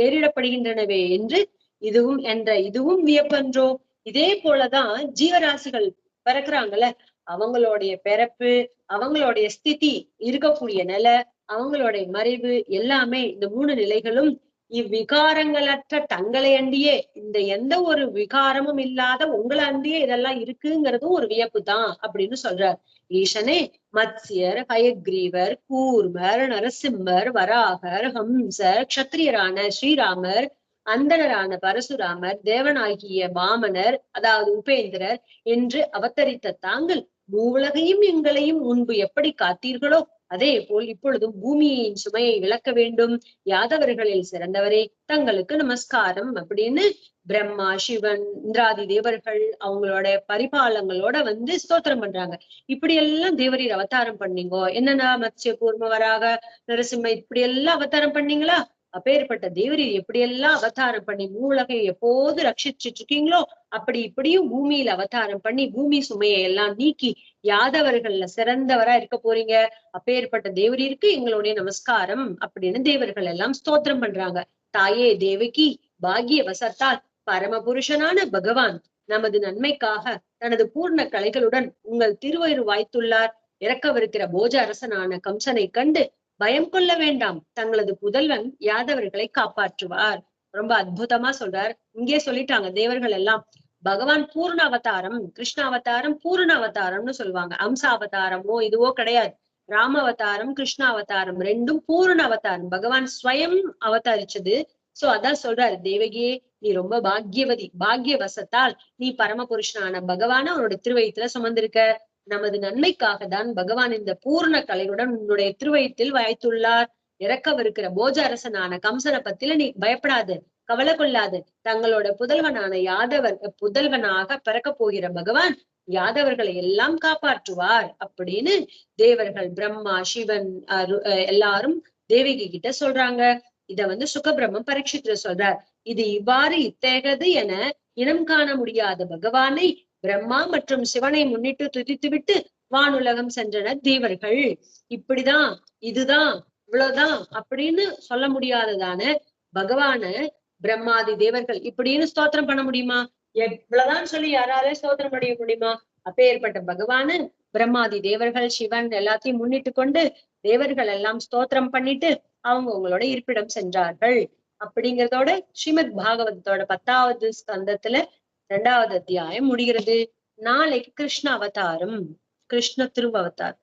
ஏறிடப்படுகின்றனவே என்று இதுவும் வியப்பன்றோ. இதே போலதான் ஜீவராசிகள் பிறக்குறாங்கல்ல, அவங்களுடைய பிறப்பு, அவங்களுடைய ஸ்திதி, இருக்கக்கூடிய நிலை, அவங்களுடைய மறைவு எல்லாமே இந்த 3 நிலைகளும் இவ்விகாரங்களற்ற தங்களை அண்டியே, இந்த எந்த ஒரு விகாரமும் இல்லாத உங்களை அண்டியே இதெல்லாம் இருக்குங்கிறதும் ஒரு வியப்பு தான் அப்படின்னு சொல்றார். ஈசனே மத்ஸ்யர், ஹயக்ரீவர், கூர்மர், நரசிம்மர், வராகர், ஹம்சர், க்ஷத்ரியரான ஸ்ரீராமர், அந்தணரான பரசுராமர், தேவனாகிய வாமனர் அதாவது உபேந்திரர் என்று அவதரித்த தாங்கள் மூவுலகையும் எங்களையும் முன்பு எப்படி காத்தீர்களோ அதே போல் இப்பொழுதும் பூமியின் சுமையை விளக்க வேண்டும். யாதவர்களில் சிறந்தவரே, தங்களுக்கு நமஸ்காரம் அப்படின்னு பிரம்மா, சிவன், இந்திராதி தேவர்கள் அவங்களோட பரிபாலங்களோட ஸ்தோத்திரம் பண்றாங்க. இப்படி எல்லாம் தேவரீர் அவதாரம் பண்ணீங்கோ, என்னன்னா மத்ஸ்ய, கூர்ம, வராக, நரசிம்ம இப்படி எல்லாம் அவதாரம் பண்ணீங்களா? அப்பேற்பட்ட தேவரீர் எப்படியெல்லாம் அவதாரம் பண்ணி மூலகை எப்போது ரட்சிச்சுட்டு இருக்கீங்களோ அப்படி இப்படியும் பூமியில அவதாரம் பண்ணி பூமி சுமையை எல்லாம் நீக்கி யாதவர்கள்ல சிறந்தவரா இருக்க போறீங்க. அப்பேற்பட்ட தேவரீருக்கு எங்களுடைய நமஸ்காரம் அப்படின்னு தேவர்கள் எல்லாம் ஸ்தோத்திரம் பண்றாங்க. தாயே தேவகி பாகிய வசத்தால் பரமபுருஷனான பகவான் நமது நன்மைக்காக தனது பூர்ண கலைகளுடன் உங்கள் திருவயிறு வாய்த்துள்ளார். இறக்கவிருக்கிற போஜ அரசனான கம்சனை கண்டு பயம் கொள்ள வேண்டாம், தங்களது புதல்வன் யாதவர்களை காப்பாற்றுவார். ரொம்ப அற்புதமா சொல்றார். இங்கே சொல்லிட்டாங்க தேவர்கள் எல்லாம். பகவான் பூர்ண அவதாரம், கிருஷ்ண அவதாரம் பூர்ண அவதாரம்னு சொல்லுவாங்க. அம்ச அவதாரமோ இதுவோ கிடையாது. ராம அவதாரம், கிருஷ்ண அவதாரம் ரெண்டும் பூர்ண அவதாரம். பகவான் ஸ்வயம் அவதரிச்சது. சோ அதான் சொல்றாரு, தேவகியே நீ ரொம்ப பாக்யவதி, பாக்யவசத்தால் நீ பரமபுருஷனான பகவான அவனோட திருவயித்துல சுமந்திருக்க. நமது நன்மைக்காக தான் பகவான் இந்த பூர்ண கலையுடன் உன்னுடைய திருவயிற்றில் வாய்த்துள்ளார். இறக்கவிருக்கிற போஜ அரசனான கம்சனை பத்தில நீ பயப்படாது, கவலை கொள்ளாது. தங்களோட புதல்வனாக பிறக்க போகிற பகவான் யாதவர்களை எல்லாம் காப்பாற்றுவார் அப்படின்னு தேவர்கள் பிரம்மா, சிவன் எல்லாரும் தேவகி கிட்ட சொல்றாங்க. இத சுகபிரம்மம் பரீட்சித்து சொல்றார். இது இவ்வாறு இத்தேகது என இனம் காண முடியாத பகவானை பிரம்மா மற்றும் சிவனை முன்னிட்டு துதித்துவிட்டு வானுலகம் சென்றனர் தேவர்கள். இப்படிதான், இதுதான், இவ்வளவுதான் அப்படின்னு சொல்ல முடியாததான பகவான பிரம்மாதி தேவர்கள் இப்படின்னு ஸ்தோத்திரம் பண்ண முடியுமா? எவ்வளவுதான் சொல்லி யாராலே ஸ்தோத்திரம் பண்ண முடியுமா? அப்பேற்பட்ட பகவான பிரம்மாதி தேவர்கள், சிவன் எல்லாத்தையும் முன்னிட்டு கொண்டு தேவர்கள் எல்லாம் ஸ்தோத்திரம் பண்ணிட்டு அவங்க உங்களோட இருப்பிடம் சென்றார்கள். அப்படிங்கிறதோட ஸ்ரீமத் பாகவதத்தோட 10வது ஸ்கந்தத்துல 2வது அத்தியாயம் முடிகிறது. நாளைக்கு கிருஷ்ண அவதாரம், கிருஷ்ண திருவவதாரம்.